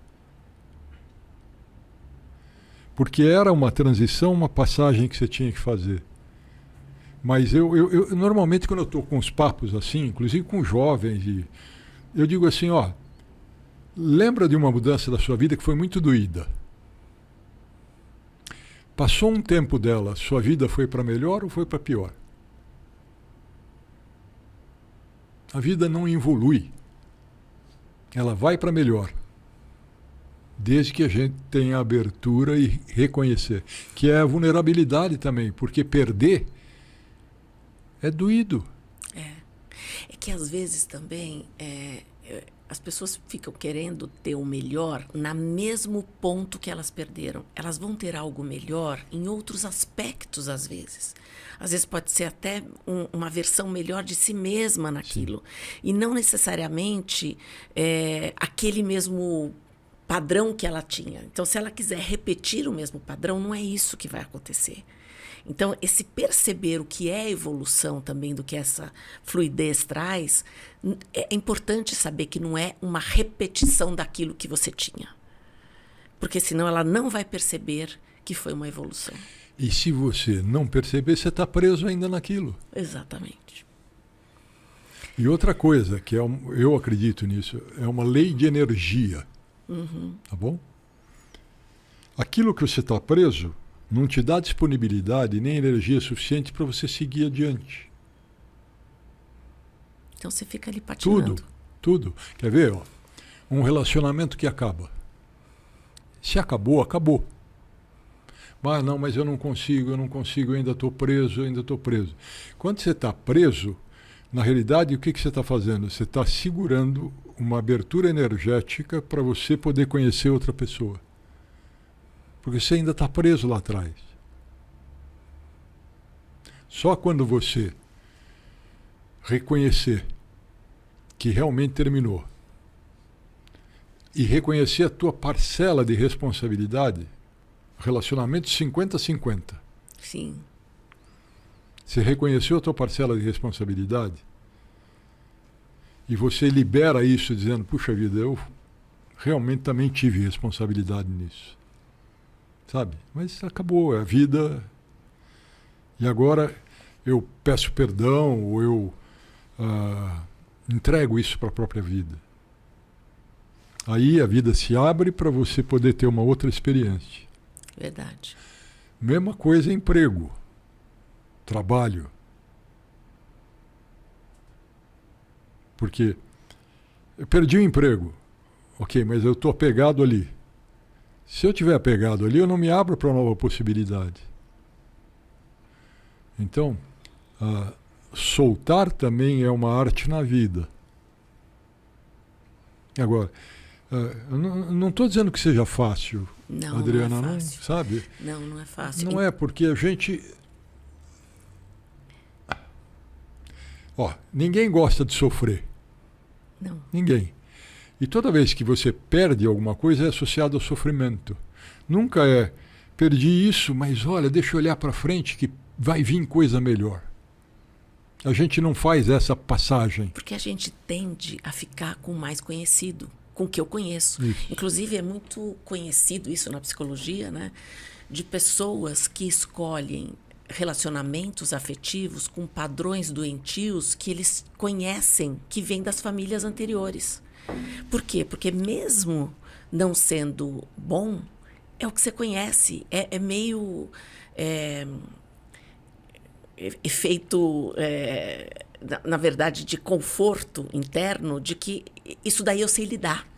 porque era uma transição, uma passagem que você tinha que fazer. Mas eu normalmente, quando eu estou com os papos assim, inclusive com jovens, eu digo assim, lembra de uma mudança da sua vida que foi muito doída. Passou um tempo dela, sua vida foi para melhor ou foi para pior? A vida não evolui. Ela vai para melhor. Desde que a gente tenha abertura e reconhecer. Que é a vulnerabilidade também, porque perder é doído. É que às vezes também as pessoas ficam querendo ter o melhor no mesmo ponto que elas perderam. Elas vão ter algo melhor em outros aspectos, às vezes. Às vezes pode ser até uma versão melhor de si mesma naquilo. Sim. E não necessariamente aquele mesmo padrão que ela tinha. Então, se ela quiser repetir o mesmo padrão, não é isso que vai acontecer. Então, esse perceber o que é evolução também, do que essa fluidez traz, é importante saber que não é uma repetição daquilo que você tinha. Porque senão ela não vai perceber que foi uma evolução. E se você não perceber, você está preso ainda naquilo. Exatamente. E outra coisa, que eu acredito nisso, é uma lei de energia. Tá bom? Aquilo que você está preso não te dá disponibilidade nem energia suficiente para você seguir adiante. Então você fica ali patinando. Tudo. Quer ver? Um relacionamento que acaba. Se acabou, acabou. Não, mas eu não consigo, eu ainda estou preso. Quando você está preso, na realidade, o que você está fazendo? Você está segurando uma abertura energética para você poder conhecer outra pessoa. Porque você ainda está preso lá atrás. Só quando você reconhecer que realmente terminou e reconhecer a tua parcela de responsabilidade, relacionamento 50-50. Sim. Você reconheceu a tua parcela de responsabilidade e você libera isso dizendo, puxa vida, eu realmente também tive responsabilidade nisso. Sabe? Mas acabou, a vida E agora eu peço perdão ou eu entrego isso para a própria vida. Aí a vida se abre para você poder ter uma outra experiência. Verdade. Mesma coisa emprego, trabalho. Porque eu perdi o emprego, ok, mas eu estou apegado ali. Se eu estiver apegado ali, eu não me abro para uma nova possibilidade. Então, soltar também é uma arte na vida. Agora, eu não estou dizendo que seja fácil, não, Adriana, não é fácil. Não, sabe? Não é fácil. Não é porque a gente... ninguém gosta de sofrer. Não. Ninguém. E toda vez que você perde alguma coisa é associado ao sofrimento. Nunca é, perdi isso, mas olha, deixa eu olhar para frente que vai vir coisa melhor. A gente não faz essa passagem. Porque a gente tende a ficar com o mais conhecido, com o que eu conheço. Isso. Inclusive, é muito conhecido isso na psicologia, né? De pessoas que escolhem relacionamentos afetivos com padrões doentios que eles conhecem, que vêm das famílias anteriores. Por quê? Porque mesmo não sendo bom, é o que você conhece. É meio efeito, na verdade, de conforto interno, de que isso daí eu sei lidar.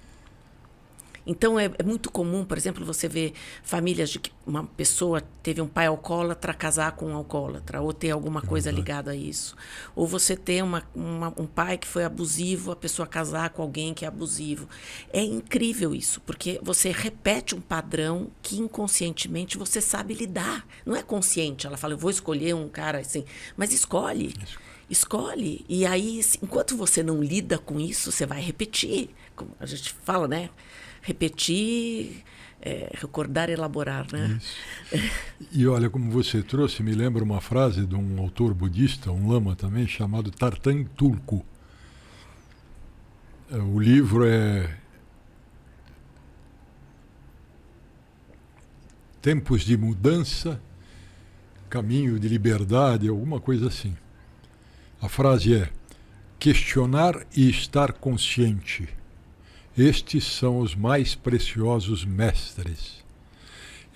Então, é muito comum, por exemplo, você ver famílias de que uma pessoa teve um pai alcoólatra casar com um alcoólatra, ou ter alguma coisa ligada a isso. Ou você ter um pai que foi abusivo, a pessoa casar com alguém que é abusivo. É incrível isso, porque você repete um padrão que inconscientemente você sabe lidar. Não é consciente, ela fala, eu vou escolher um cara assim, mas escolhe. Escolhe. E aí, enquanto você não lida com isso, você vai repetir. Como a gente fala, né? Repetir, recordar, elaborar, né? E olha, como você trouxe, me lembra uma frase de um autor budista, um lama também, chamado Tartan Tulku. O livro é Tempos de Mudança, Caminho de Liberdade, alguma coisa assim. A frase é: questionar e estar consciente. Estes são os mais preciosos mestres.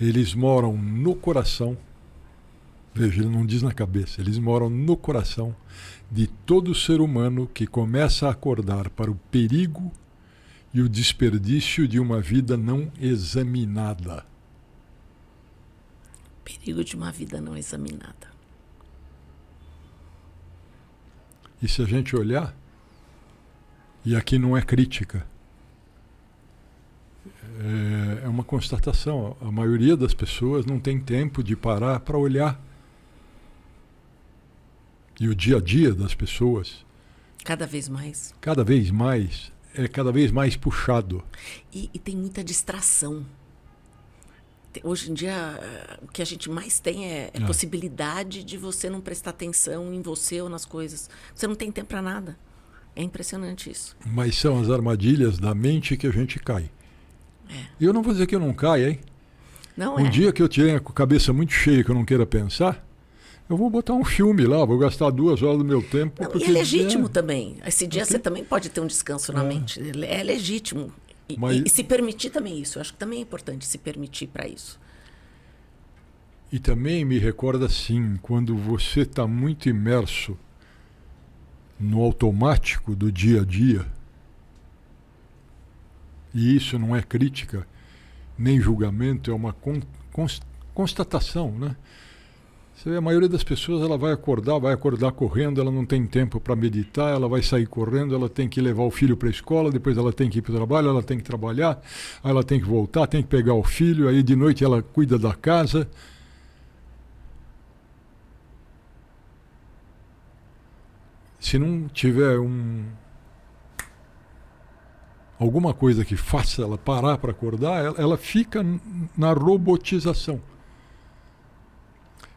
Eles moram no coração, veja, ele não diz na cabeça, eles moram no coração de todo ser humano que começa a acordar para o perigo e o desperdício de uma vida não examinada. Perigo de uma vida não examinada. E se a gente olhar, e aqui não é crítica, é uma constatação. A maioria das pessoas não tem tempo de parar para olhar. E o dia a dia das pessoas... Cada vez mais. Cada vez mais. É cada vez mais puxado. E tem muita distração. Hoje em dia, o que a gente mais tem é possibilidade de você não prestar atenção em você ou nas coisas. Você não tem tempo para nada. É impressionante isso. Mas são as armadilhas da mente que a gente cai. E eu não vou dizer que eu não caia, hein? Não um dia que eu tiver com a cabeça muito cheia, que eu não queira pensar, eu vou botar um filme lá, vou gastar 2 horas do meu tempo. Não, porque e é legítimo também. Esse dia você também pode ter um descanso na mente. É legítimo. E se permitir também isso. Eu acho que também é importante se permitir para isso. E também me recorda assim, quando você está muito imerso no automático do dia a dia, e isso não é crítica, nem julgamento, é uma constatação, né? Você vê, a maioria das pessoas ela vai acordar correndo, ela não tem tempo para meditar, ela vai sair correndo, ela tem que levar o filho para a escola, depois ela tem que ir para o trabalho, ela tem que trabalhar, aí ela tem que voltar, tem que pegar o filho, aí de noite ela cuida da casa. Se não tiver alguma coisa que faça ela parar para acordar, ela fica na robotização.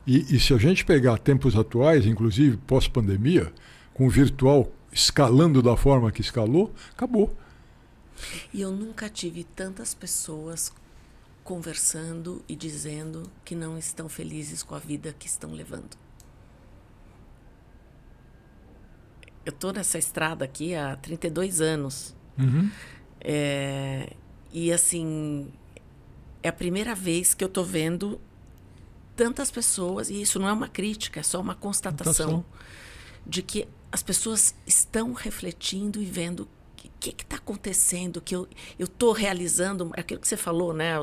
E se a gente pegar tempos atuais, inclusive pós-pandemia, com o virtual escalando da forma que escalou, acabou. E eu nunca tive tantas pessoas conversando e dizendo que não estão felizes com a vida que estão levando. eu tô nessa estrada aqui há 32 anos. Uhum. E assim, é a primeira vez que eu tô vendo tantas pessoas, e isso não é uma crítica, é só uma constatação de que as pessoas estão refletindo e vendo o que está acontecendo, que eu estou realizando, aquilo que você falou, né,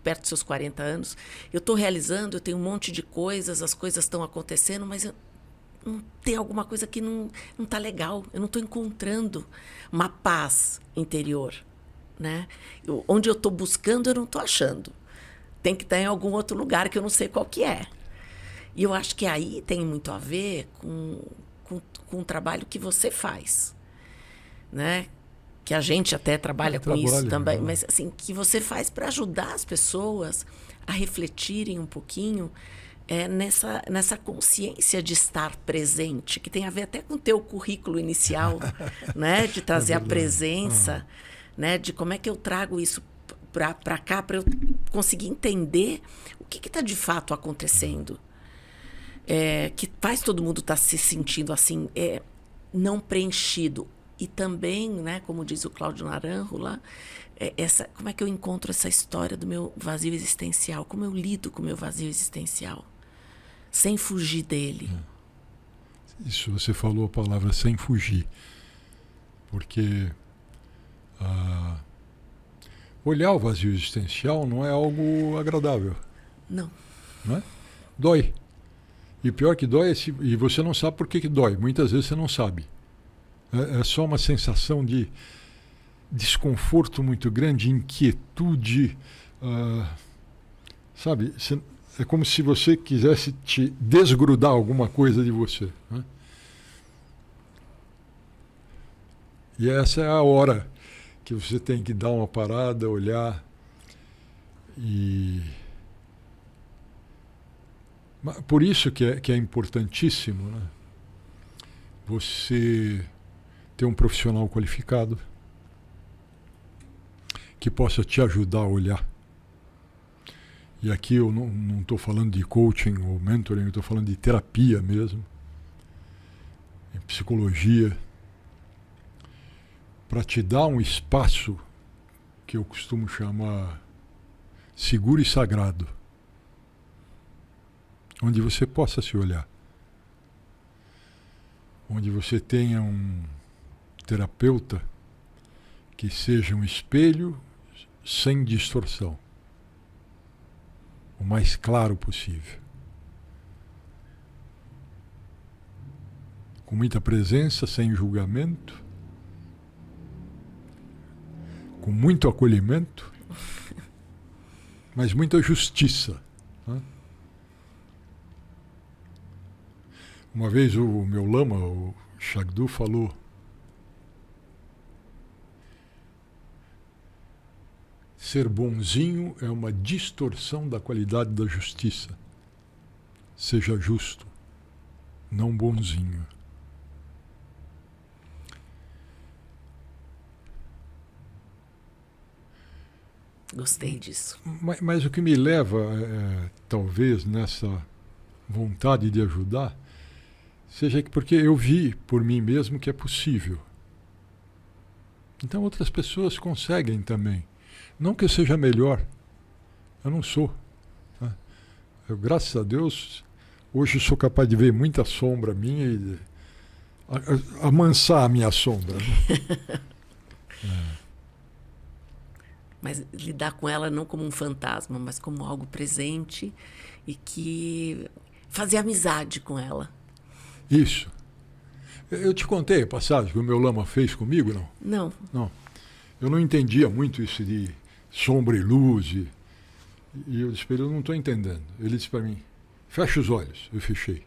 perto dos seus 40 anos, eu estou realizando, eu tenho um monte de coisas, as coisas estão acontecendo, mas tem alguma coisa que não está legal, eu não estou encontrando uma paz interior, né? Onde eu estou buscando, eu não estou achando. Tem que estar em algum outro lugar que eu não sei qual que é. E eu acho que aí tem muito a ver com o trabalho que você faz, né? Que a gente até trabalha com isso também, mas assim, que você faz para ajudar as pessoas a refletirem um pouquinho nessa consciência de estar presente, que tem a ver até com o teu currículo inicial, né? De trazer a presença, né? De como é que eu trago isso para cá, para eu conseguir entender o que está de fato acontecendo. Que faz todo mundo estar se sentindo assim, não preenchido. E também, né, como diz o Cláudio Naranjo lá, como é que eu encontro essa história do meu vazio existencial? Como eu lido com o meu vazio existencial? Sem fugir dele. Isso, você falou a palavra sem fugir. Porque olhar o vazio existencial não é algo agradável. Não. Não é? Dói. E pior que dói e você não sabe por que dói. Muitas vezes você não sabe. É só uma sensação de desconforto muito grande, inquietude. Sabe? É como se você quisesse te desgrudar alguma coisa de você. Né? E essa é a hora que você tem que dar uma parada, olhar e... Por isso que é importantíssimo, né? Você ter um profissional qualificado que possa te ajudar a olhar. E aqui eu não estou falando de coaching ou mentoring, eu estou falando de terapia mesmo, psicologia, para te dar um espaço que eu costumo chamar seguro e sagrado, onde você possa se olhar, onde você tenha um terapeuta que seja um espelho sem distorção, o mais claro possível, com muita presença, sem julgamento, com muito acolhimento, mas muita justiça. Né? Uma vez o meu lama, o Shagdu, falou: ser bonzinho é uma distorção da qualidade da justiça. Seja justo, não bonzinho. Gostei disso. Mas o que me leva, talvez, nessa vontade de ajudar, seja porque eu vi por mim mesmo que é possível. Então outras pessoas conseguem também. Não que eu seja melhor, eu não sou. Né? Eu, graças a Deus, hoje sou capaz de ver muita sombra minha e amansar a minha sombra. Né? Mas lidar com ela não como um fantasma, mas como algo presente e que fazer amizade com ela. Isso. Eu te contei a passagem que o meu lama fez comigo, não? Não. Não. Eu não entendia muito isso de sombra e luz. E eu disse para ele: eu não estou entendendo. Ele disse para mim: fecha os olhos. Eu fechei.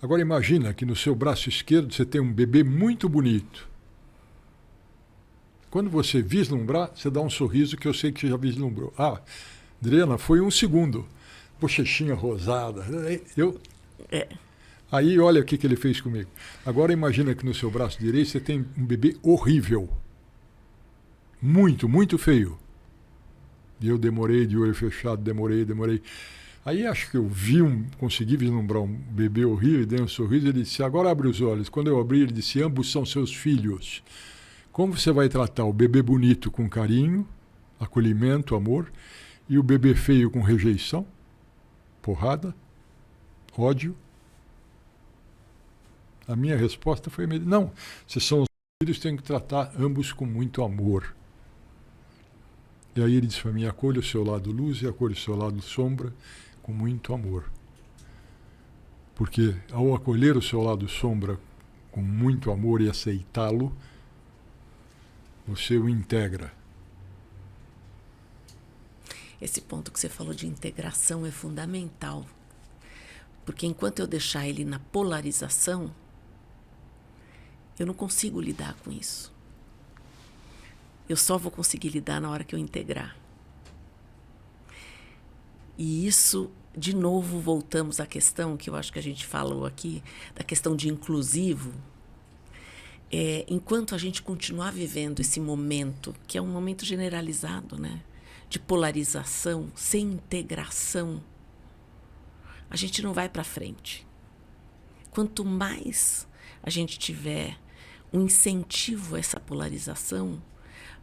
Agora imagina que no seu braço esquerdo você tem um bebê muito bonito. Quando você vislumbrar, você dá um sorriso que eu sei que você já vislumbrou. Ah, Adriana, foi 1 segundo. Bochechinha rosada. Aí olha o que ele fez comigo. Agora imagina que no seu braço direito você tem um bebê horrível. Muito, muito feio. E eu demorei de olho fechado, demorei. Aí acho que eu consegui vislumbrar um bebê horrível, dei um sorriso, ele disse, agora abre os olhos. Quando eu abri, ele disse, ambos são seus filhos. Como você vai tratar o bebê bonito com carinho, acolhimento, amor, e o bebê feio com rejeição, porrada, ódio? A minha resposta foi, não, vocês são os filhos, tem que tratar ambos com muito amor. E aí ele disse para mim, acolha o seu lado luz e acolha o seu lado sombra com muito amor. Porque ao acolher o seu lado sombra com muito amor e aceitá-lo, você o integra. Esse ponto que você falou de integração é fundamental. Porque enquanto eu deixar ele na polarização, eu não consigo lidar com isso. Eu só vou conseguir lidar na hora que eu integrar. E isso, de novo, voltamos à questão que eu acho que a gente falou aqui, da questão de inclusivo. Enquanto a gente continuar vivendo esse momento, que é um momento generalizado, né, de polarização, sem integração, a gente não vai para frente. Quanto mais a gente tiver um incentivo a essa polarização,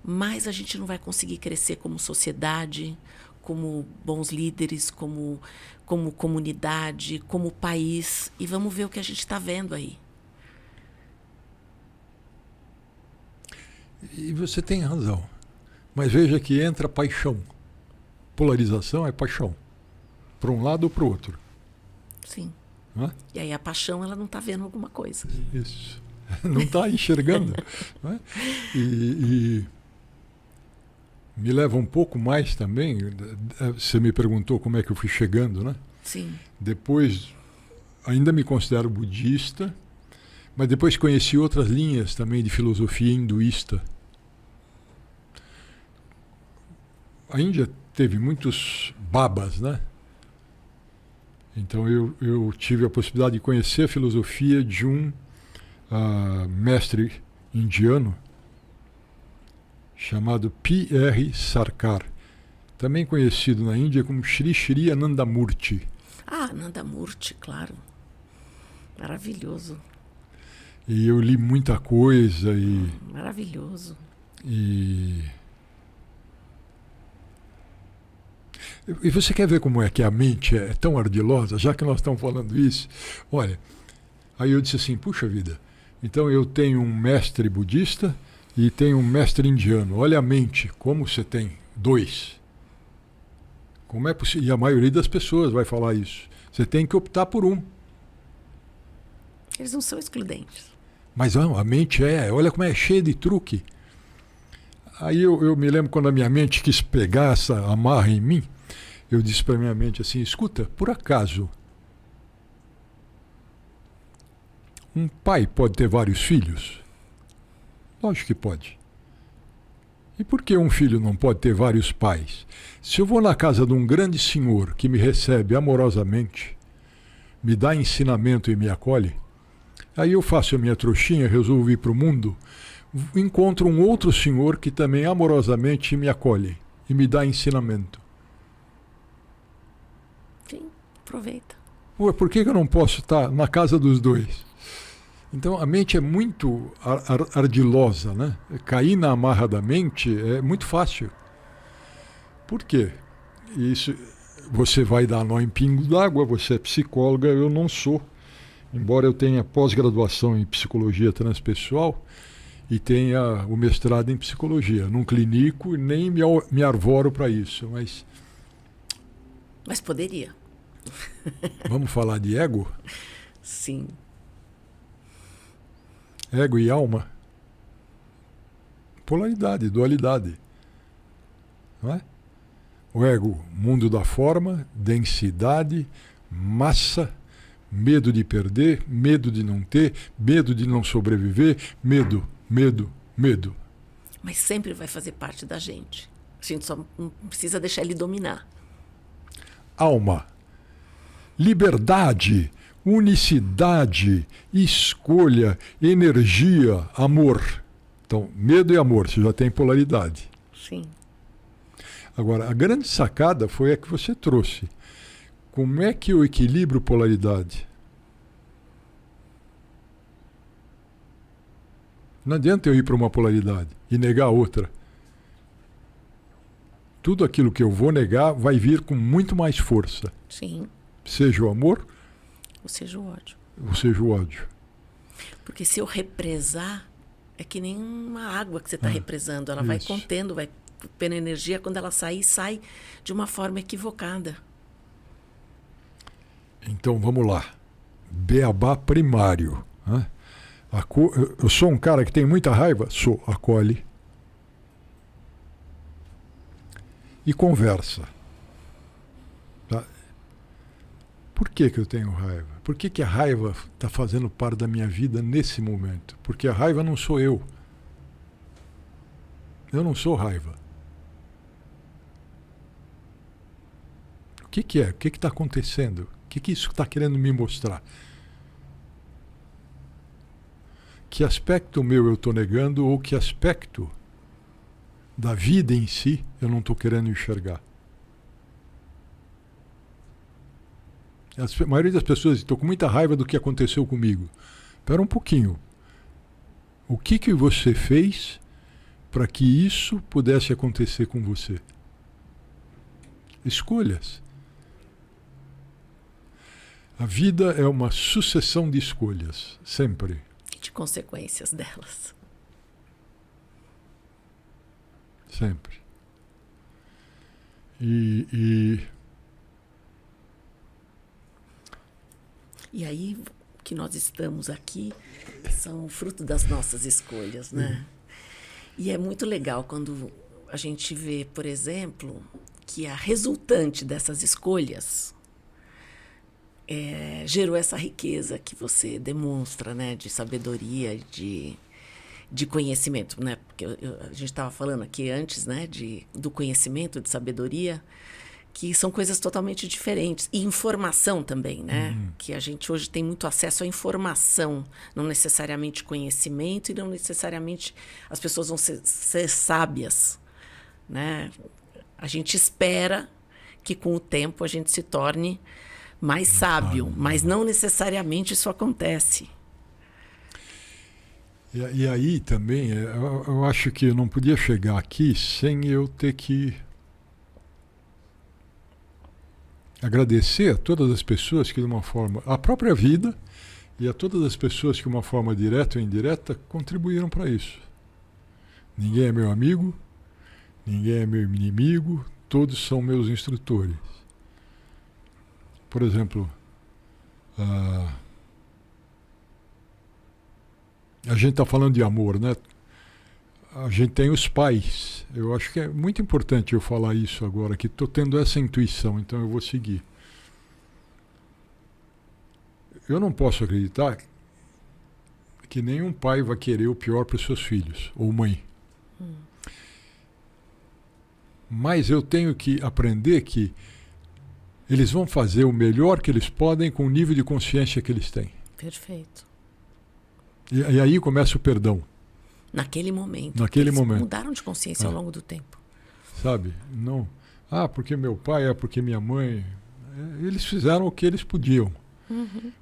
mais a gente não vai conseguir crescer como sociedade, como bons líderes, como comunidade, como país. E vamos ver o que a gente está vendo aí. E você tem razão. Mas veja que entra paixão. Polarização é paixão. Para um lado ou para o outro. Sim. Não é? E aí a paixão, ela não está vendo alguma coisa. Isso. Não está enxergando. Não é? E me leva um pouco mais também. Você me perguntou como é que eu fui chegando, né? Sim. Depois, ainda me considero budista, mas depois conheci outras linhas também de filosofia hinduísta. A Índia teve muitos babas, né? Então eu tive a possibilidade de conhecer a filosofia de um mestre indiano chamado P.R. Sarkar, também conhecido na Índia como Shri Shri Anandamurti. Ah, Anandamurti, claro. Maravilhoso. E eu li muita coisa e... Maravilhoso. E você quer ver como é que a mente é tão ardilosa, já que nós estamos falando isso? Olha, aí eu disse assim, puxa vida, então eu tenho um mestre budista e tenho um mestre indiano. Olha a mente, como você tem dois. Como é possível? E a maioria das pessoas vai falar isso. Você tem que optar por um. Eles não são excludentes. Mas não, a mente olha como é cheia de truque. Aí eu me lembro quando a minha mente quis pegar essa amarra em mim, eu disse para minha mente assim, escuta, por acaso, um pai pode ter vários filhos? Lógico que pode. E por que um filho não pode ter vários pais? Se eu vou na casa de um grande senhor que me recebe amorosamente, me dá ensinamento e me acolhe, aí eu faço a minha trouxinha, resolvo ir para o mundo, encontro um outro senhor que também amorosamente me acolhe e me dá ensinamento. Sim, aproveita. Ué, por que eu não posso estar na casa dos dois? Então a mente é muito ardilosa, né? Cair na amarra da mente é muito fácil. Por quê? Isso, você vai dar nó em pingo d'água, você é psicóloga, eu não sou. Embora eu tenha pós-graduação em psicologia transpessoal e tenha o mestrado em psicologia. Não clinico, nem me arvoro para isso. Mas poderia. Vamos falar de ego? Sim. Ego e alma. Polaridade, dualidade. Não é? O ego, mundo da forma, densidade, massa, medo de perder, medo de não ter, medo de não sobreviver, medo. Mas sempre vai fazer parte da gente. A gente só não precisa deixar ele dominar. Alma. Liberdade, unicidade, escolha, energia, amor. Então, medo e amor, você já tem polaridade. Sim. Agora, a grande sacada foi a que você trouxe. como é que eu equilibro polaridade? Não adianta eu ir para uma polaridade e negar a outra. Tudo aquilo que eu vou negar vai vir com muito mais força. Sim. Seja o amor, Ou seja o ódio. ou seja o ódio. Porque se eu represar, é que nem uma água que você está represando. Ela vai contendo, vai tendo energia. Quando ela sair, sai de uma forma equivocada. Então vamos lá. Beabá primário. Né? Eu sou um cara que tem muita raiva? Sou. Acolhe. E conversa. Tá? Por que eu tenho raiva? Por que a raiva está fazendo parte da minha vida nesse momento? Porque a raiva não sou eu. Eu não sou raiva. O que é? O que está acontecendo? O que isso está querendo me mostrar? Que aspecto meu eu estou negando ou que aspecto da vida em si eu não estou querendo enxergar? A maioria das pessoas estou com muita raiva do que aconteceu comigo. Espera um pouquinho. O que você fez para que isso pudesse acontecer com você? Escolhas. A vida é uma sucessão de escolhas, sempre. E de consequências delas. Sempre. E aí, que nós estamos aqui são fruto das nossas escolhas, né? E é muito legal quando a gente vê, por exemplo, que a resultante dessas escolhas gerou essa riqueza que você demonstra, né? De sabedoria, de conhecimento, né? Porque a gente estava falando aqui antes, né? Do conhecimento, de sabedoria, que são coisas totalmente diferentes. E informação também, né? Que a gente hoje tem muito acesso à informação, não necessariamente conhecimento e não necessariamente as pessoas vão ser sábias, né? A gente espera que com o tempo a gente se torne mais sábio, mas não necessariamente isso acontece. E aí também, eu acho que eu não podia chegar aqui sem eu ter que agradecer a todas as pessoas que de uma forma, a própria vida e a todas as pessoas que de uma forma direta ou indireta contribuíram para isso. Ninguém é meu amigo, ninguém é meu inimigo, todos são meus instrutores. Por exemplo, a gente está falando de amor, né? A gente tem os pais. Eu acho que é muito importante eu falar isso agora, que estou tendo essa intuição, então eu vou seguir. Eu não posso acreditar que nenhum pai vai querer o pior para os seus filhos, ou mãe. Mas eu tenho que aprender que eles vão fazer o melhor que eles podem com o nível de consciência que eles têm. Perfeito. E aí começa o perdão. Naquele momento. Naquele eles momento. Mudaram de consciência ao longo do tempo. Sabe? Não. Porque meu pai, porque minha mãe. Eles fizeram o que eles podiam.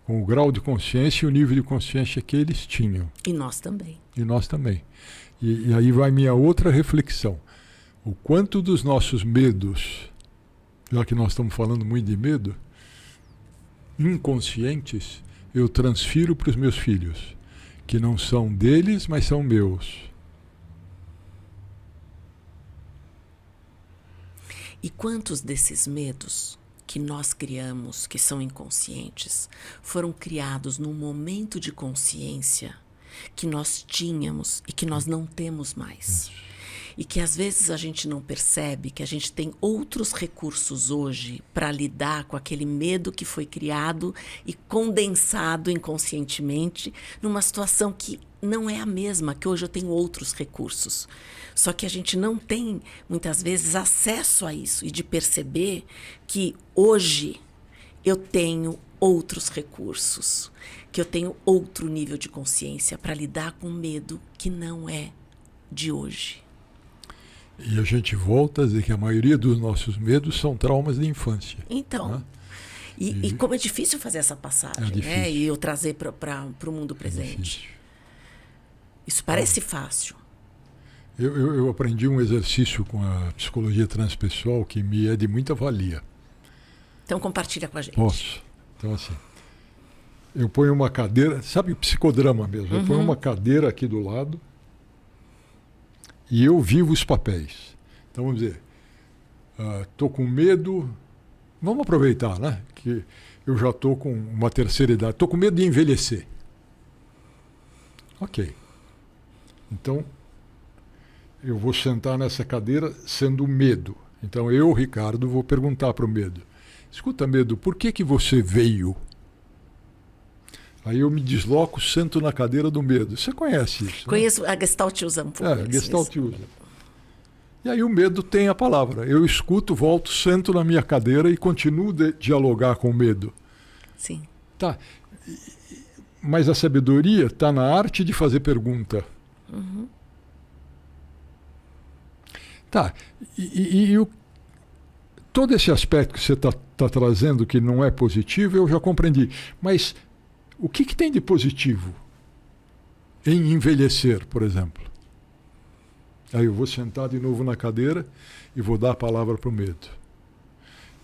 Com o grau de consciência e o nível de consciência que eles tinham. E nós também. E nós também. E aí vai minha outra reflexão. O quanto dos nossos medos, já que nós estamos falando muito de medo, inconscientes, eu transfiro para os meus filhos, que não são deles, mas são meus. E quantos desses medos que nós criamos, que são inconscientes, foram criados num momento de consciência que nós tínhamos e que nós não temos mais? E que às vezes a gente não percebe que a gente tem outros recursos hoje para lidar com aquele medo que foi criado e condensado inconscientemente numa situação que não é a mesma, que hoje eu tenho outros recursos. Só que a gente não tem, muitas vezes, acesso a isso e de perceber que hoje eu tenho outros recursos, que eu tenho outro nível de consciência para lidar com medo que não é de hoje. E a gente volta a dizer que a maioria dos nossos medos são traumas de infância. Então, né? E como é difícil fazer essa passagem, né? E eu trazer para o mundo presente. Isso parece fácil. Eu aprendi um exercício com a psicologia transpessoal que me é de muita valia. Então compartilha com a gente. Posso. Então assim, eu ponho uma cadeira, sabe, psicodrama mesmo. Eu ponho uma cadeira aqui do lado e eu vivo os papéis. Então vamos dizer, estou com medo, vamos aproveitar, né? Que eu já estou com uma terceira idade, estou com medo de envelhecer. Ok. Então, eu vou sentar nessa cadeira sendo medo. Então eu, Ricardo, vou perguntar para o medo. Escuta, medo, por que você veio? Aí eu me desloco, sento na cadeira do medo. Você conhece isso? Conheço, né? A Gestalt usa um pouco. A Gestalt usa. E aí o medo tem a palavra. Eu escuto, volto, sento na minha cadeira e continuo a dialogar com o medo. Sim. Tá. Mas a sabedoria está na arte de fazer pergunta. Tá. Todo esse aspecto que você está trazendo, que não é positivo, eu já compreendi. Mas o que tem de positivo em envelhecer, por exemplo? Aí eu vou sentar de novo na cadeira e vou dar a palavra para o medo.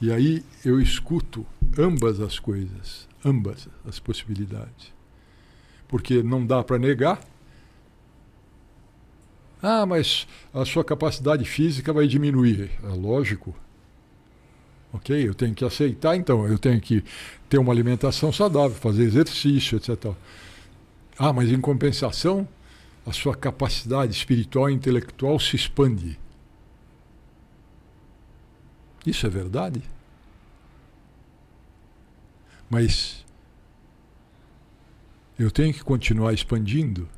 E aí eu escuto ambas as coisas, ambas as possibilidades. Porque não dá para negar. Ah, mas a sua capacidade física vai diminuir. É lógico. Ok? Eu tenho que aceitar, então. Eu tenho que ter uma alimentação saudável, fazer exercício, etc. Ah, mas em compensação, a sua capacidade espiritual e intelectual se expande. Isso é verdade? Mas eu tenho que continuar expandindo,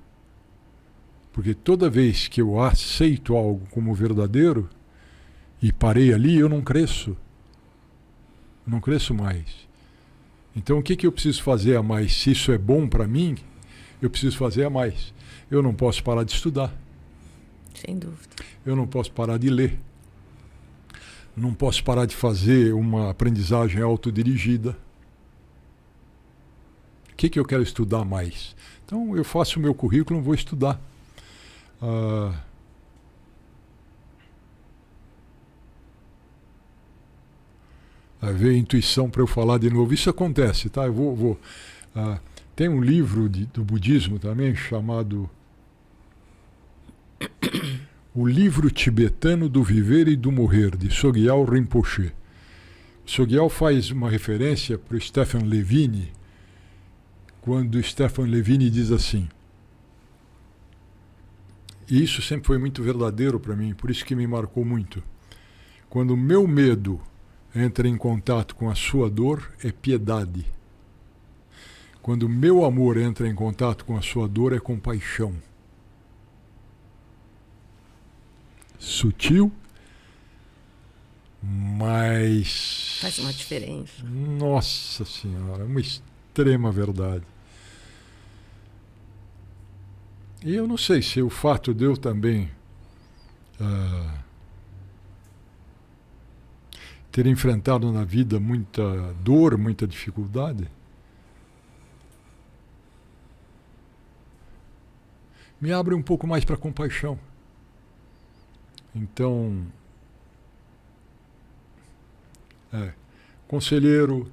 porque toda vez que eu aceito algo como verdadeiro e parei ali, eu não cresço. Não cresço mais. Então o que eu preciso fazer a mais? Se isso é bom para mim, eu preciso fazer a mais. Eu não posso parar de estudar. Sem dúvida. Eu não posso parar de ler. Não posso parar de fazer uma aprendizagem autodirigida. O que eu quero estudar mais? Então eu faço o meu currículo e vou estudar. Ver a intuição para eu falar de novo. Isso acontece, tá? Eu vou tem um livro do budismo também chamado O Livro Tibetano do Viver e do Morrer, de Sogyal Rinpoche. Sogyal faz uma referência para o Stephen Levine, quando Stephen Levine diz assim, e isso sempre foi muito verdadeiro para mim, por isso que me marcou muito. Quando o meu medo entra em contato com a sua dor, é piedade. Quando o meu amor entra em contato com a sua dor, é compaixão. Sutil, mas... Faz uma diferença. Nossa Senhora, uma extrema verdade. E eu não sei se o fato de eu também ter enfrentado na vida muita dor, muita dificuldade, me abre um pouco mais para compaixão. Então, conselheiro,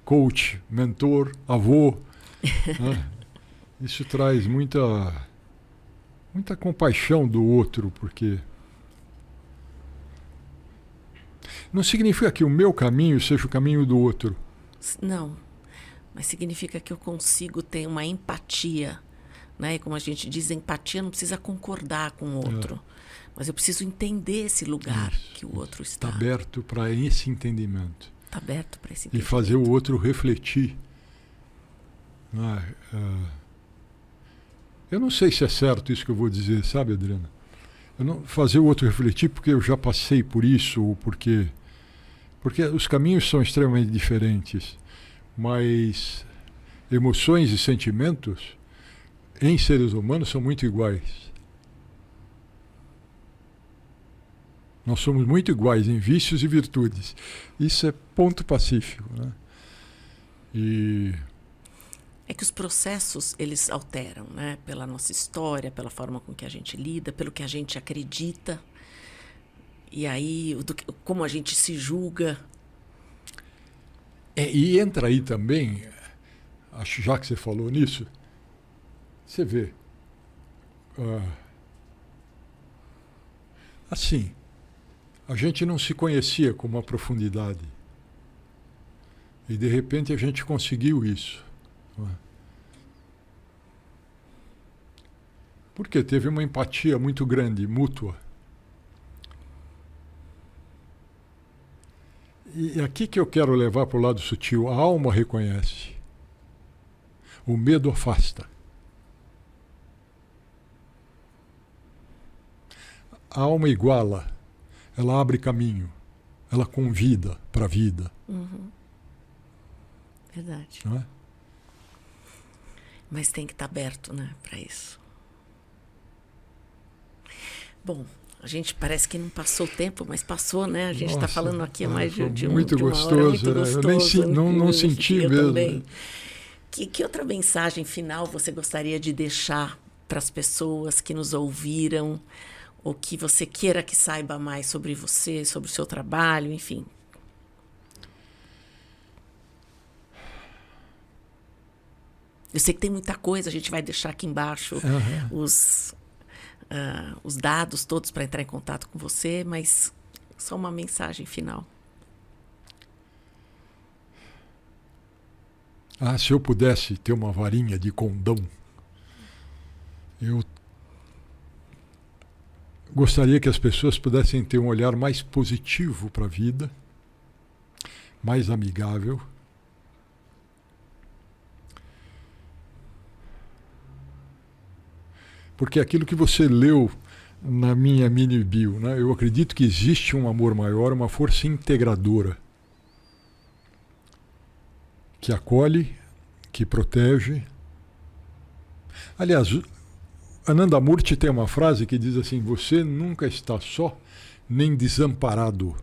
coach, mentor, avô, isso traz muita compaixão do outro, porque não significa que o meu caminho seja o caminho do outro. Não, mas significa que eu consigo ter uma empatia, né? Como a gente diz, empatia não precisa concordar com o outro, mas eu preciso entender esse lugar que o outro está. Está aberto para esse entendimento. Está aberto para esse entendimento. E fazer o outro refletir. Eu não sei se é certo isso que eu vou dizer, sabe, Adriana? Fazer o outro refletir porque eu já passei por isso, ou porque os caminhos são extremamente diferentes, mas emoções e sentimentos em seres humanos são muito iguais. Nós somos muito iguais em vícios e virtudes. Isso é ponto pacífico, né? E É que os processos, eles alteram, né? Pela nossa história, pela forma com que a gente lida, pelo que a gente acredita. E aí, como a gente se julga. E entra aí também, acho, já que você falou nisso, você vê. Assim, a gente não se conhecia com uma profundidade. E de repente a gente conseguiu isso. Porque teve uma empatia muito grande, mútua. E aqui que eu quero levar para o lado sutil. A alma reconhece. O medo afasta. A alma iguala. Ela abre caminho. Ela convida para a vida. Uhum. Verdade. Não é? Mas tem que estar aberto, né, para isso. Bom, a gente parece que não passou o tempo, mas passou, né? A gente está falando aqui há mais de uma hora. Muito gostoso. Eu não senti eu mesmo. Também. Que outra mensagem final você gostaria de deixar para as pessoas que nos ouviram, ou que você queira que saiba mais sobre você, sobre o seu trabalho, enfim? Eu sei que tem muita coisa, a gente vai deixar aqui embaixo os dados todos para entrar em contato com você, mas só uma mensagem final. Se eu pudesse ter uma varinha de condão, eu gostaria que as pessoas pudessem ter um olhar mais positivo para a vida, mais amigável. Porque aquilo que você leu na minha mini bio, né? Eu acredito que existe um amor maior, uma força integradora, que acolhe, que protege. Aliás, Anandamurti tem uma frase que diz assim: você nunca está só nem desamparado.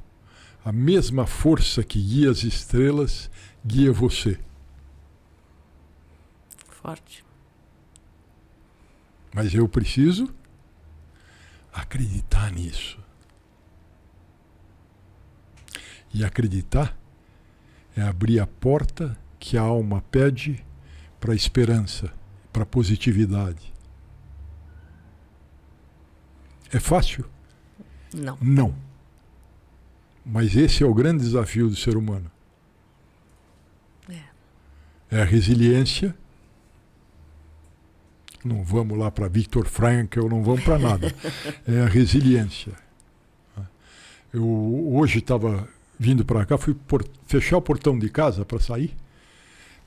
A mesma força que guia as estrelas guia você. Forte. Mas eu preciso acreditar nisso. E acreditar é abrir a porta que a alma pede para a esperança, para a positividade. É fácil? Não. Não. Mas esse é o grande desafio do ser humano. É a resiliência. Não vamos lá para Viktor Frankl, não vamos para nada. É a resiliência. Eu hoje estava vindo para cá, fui fechar o portão de casa para sair.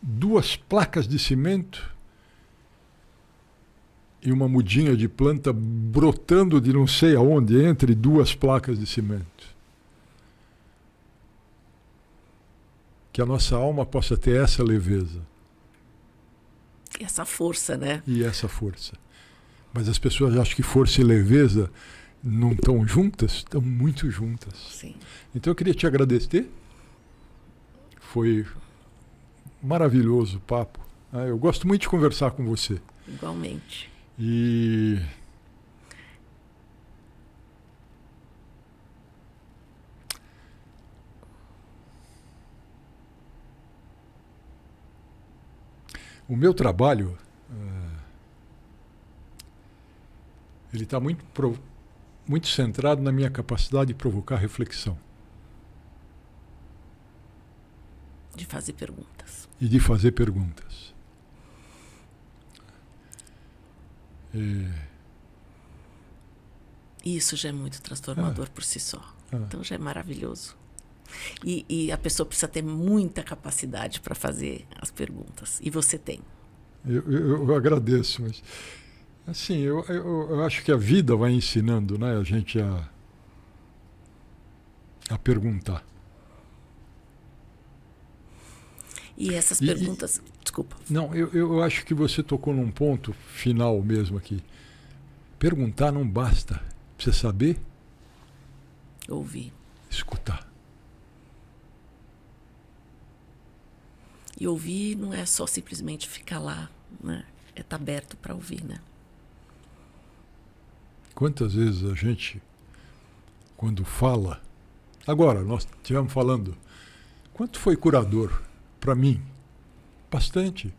2 placas de cimento e uma mudinha de planta brotando de não sei aonde, entre 2 placas de cimento. Que a nossa alma possa ter essa leveza. E essa força, né? E essa força. Mas as pessoas acham que força e leveza não estão juntas? Estão muito juntas. Sim. Então eu queria te agradecer. Foi maravilhoso o papo. Eu gosto muito de conversar com você. Igualmente. E o meu trabalho ele está muito centrado na minha capacidade de provocar reflexão. De fazer perguntas. E de fazer perguntas. Isso já é muito transformador por si só. Então já é maravilhoso. E a pessoa precisa ter muita capacidade para fazer as perguntas. E você tem. Eu agradeço, mas assim, eu acho que a vida vai ensinando, né, a gente a perguntar. E essas perguntas... Desculpa. Não, eu acho que você tocou num ponto final mesmo aqui. Perguntar não basta. Precisa saber Ouvir. Escutar. E ouvir não é só simplesmente ficar lá, né? É estar aberto para ouvir, né? Quantas vezes a gente, quando fala... Agora, nós estivemos falando, quanto foi curador para mim? Bastante.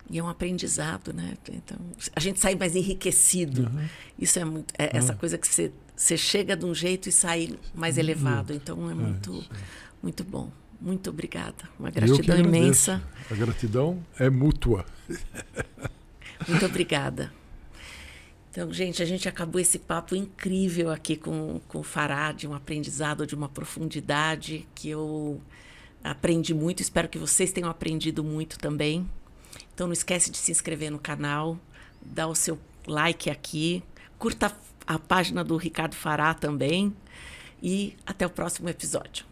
E é um aprendizado, né? Então, a gente sai mais enriquecido. Uhum. Isso é muito... essa coisa que você chega de um jeito e sai mais elevado. Então, é muito bom. Muito obrigada. Uma gratidão imensa. A gratidão é mútua. Muito obrigada. Então, gente, a gente acabou esse papo incrível aqui com o Farad, um aprendizado de uma profundidade que eu aprendi muito. Espero que vocês tenham aprendido muito também. Então, não esquece de se inscrever no canal, dar o seu like aqui, curta a página do Ricardo Farad também e até o próximo episódio.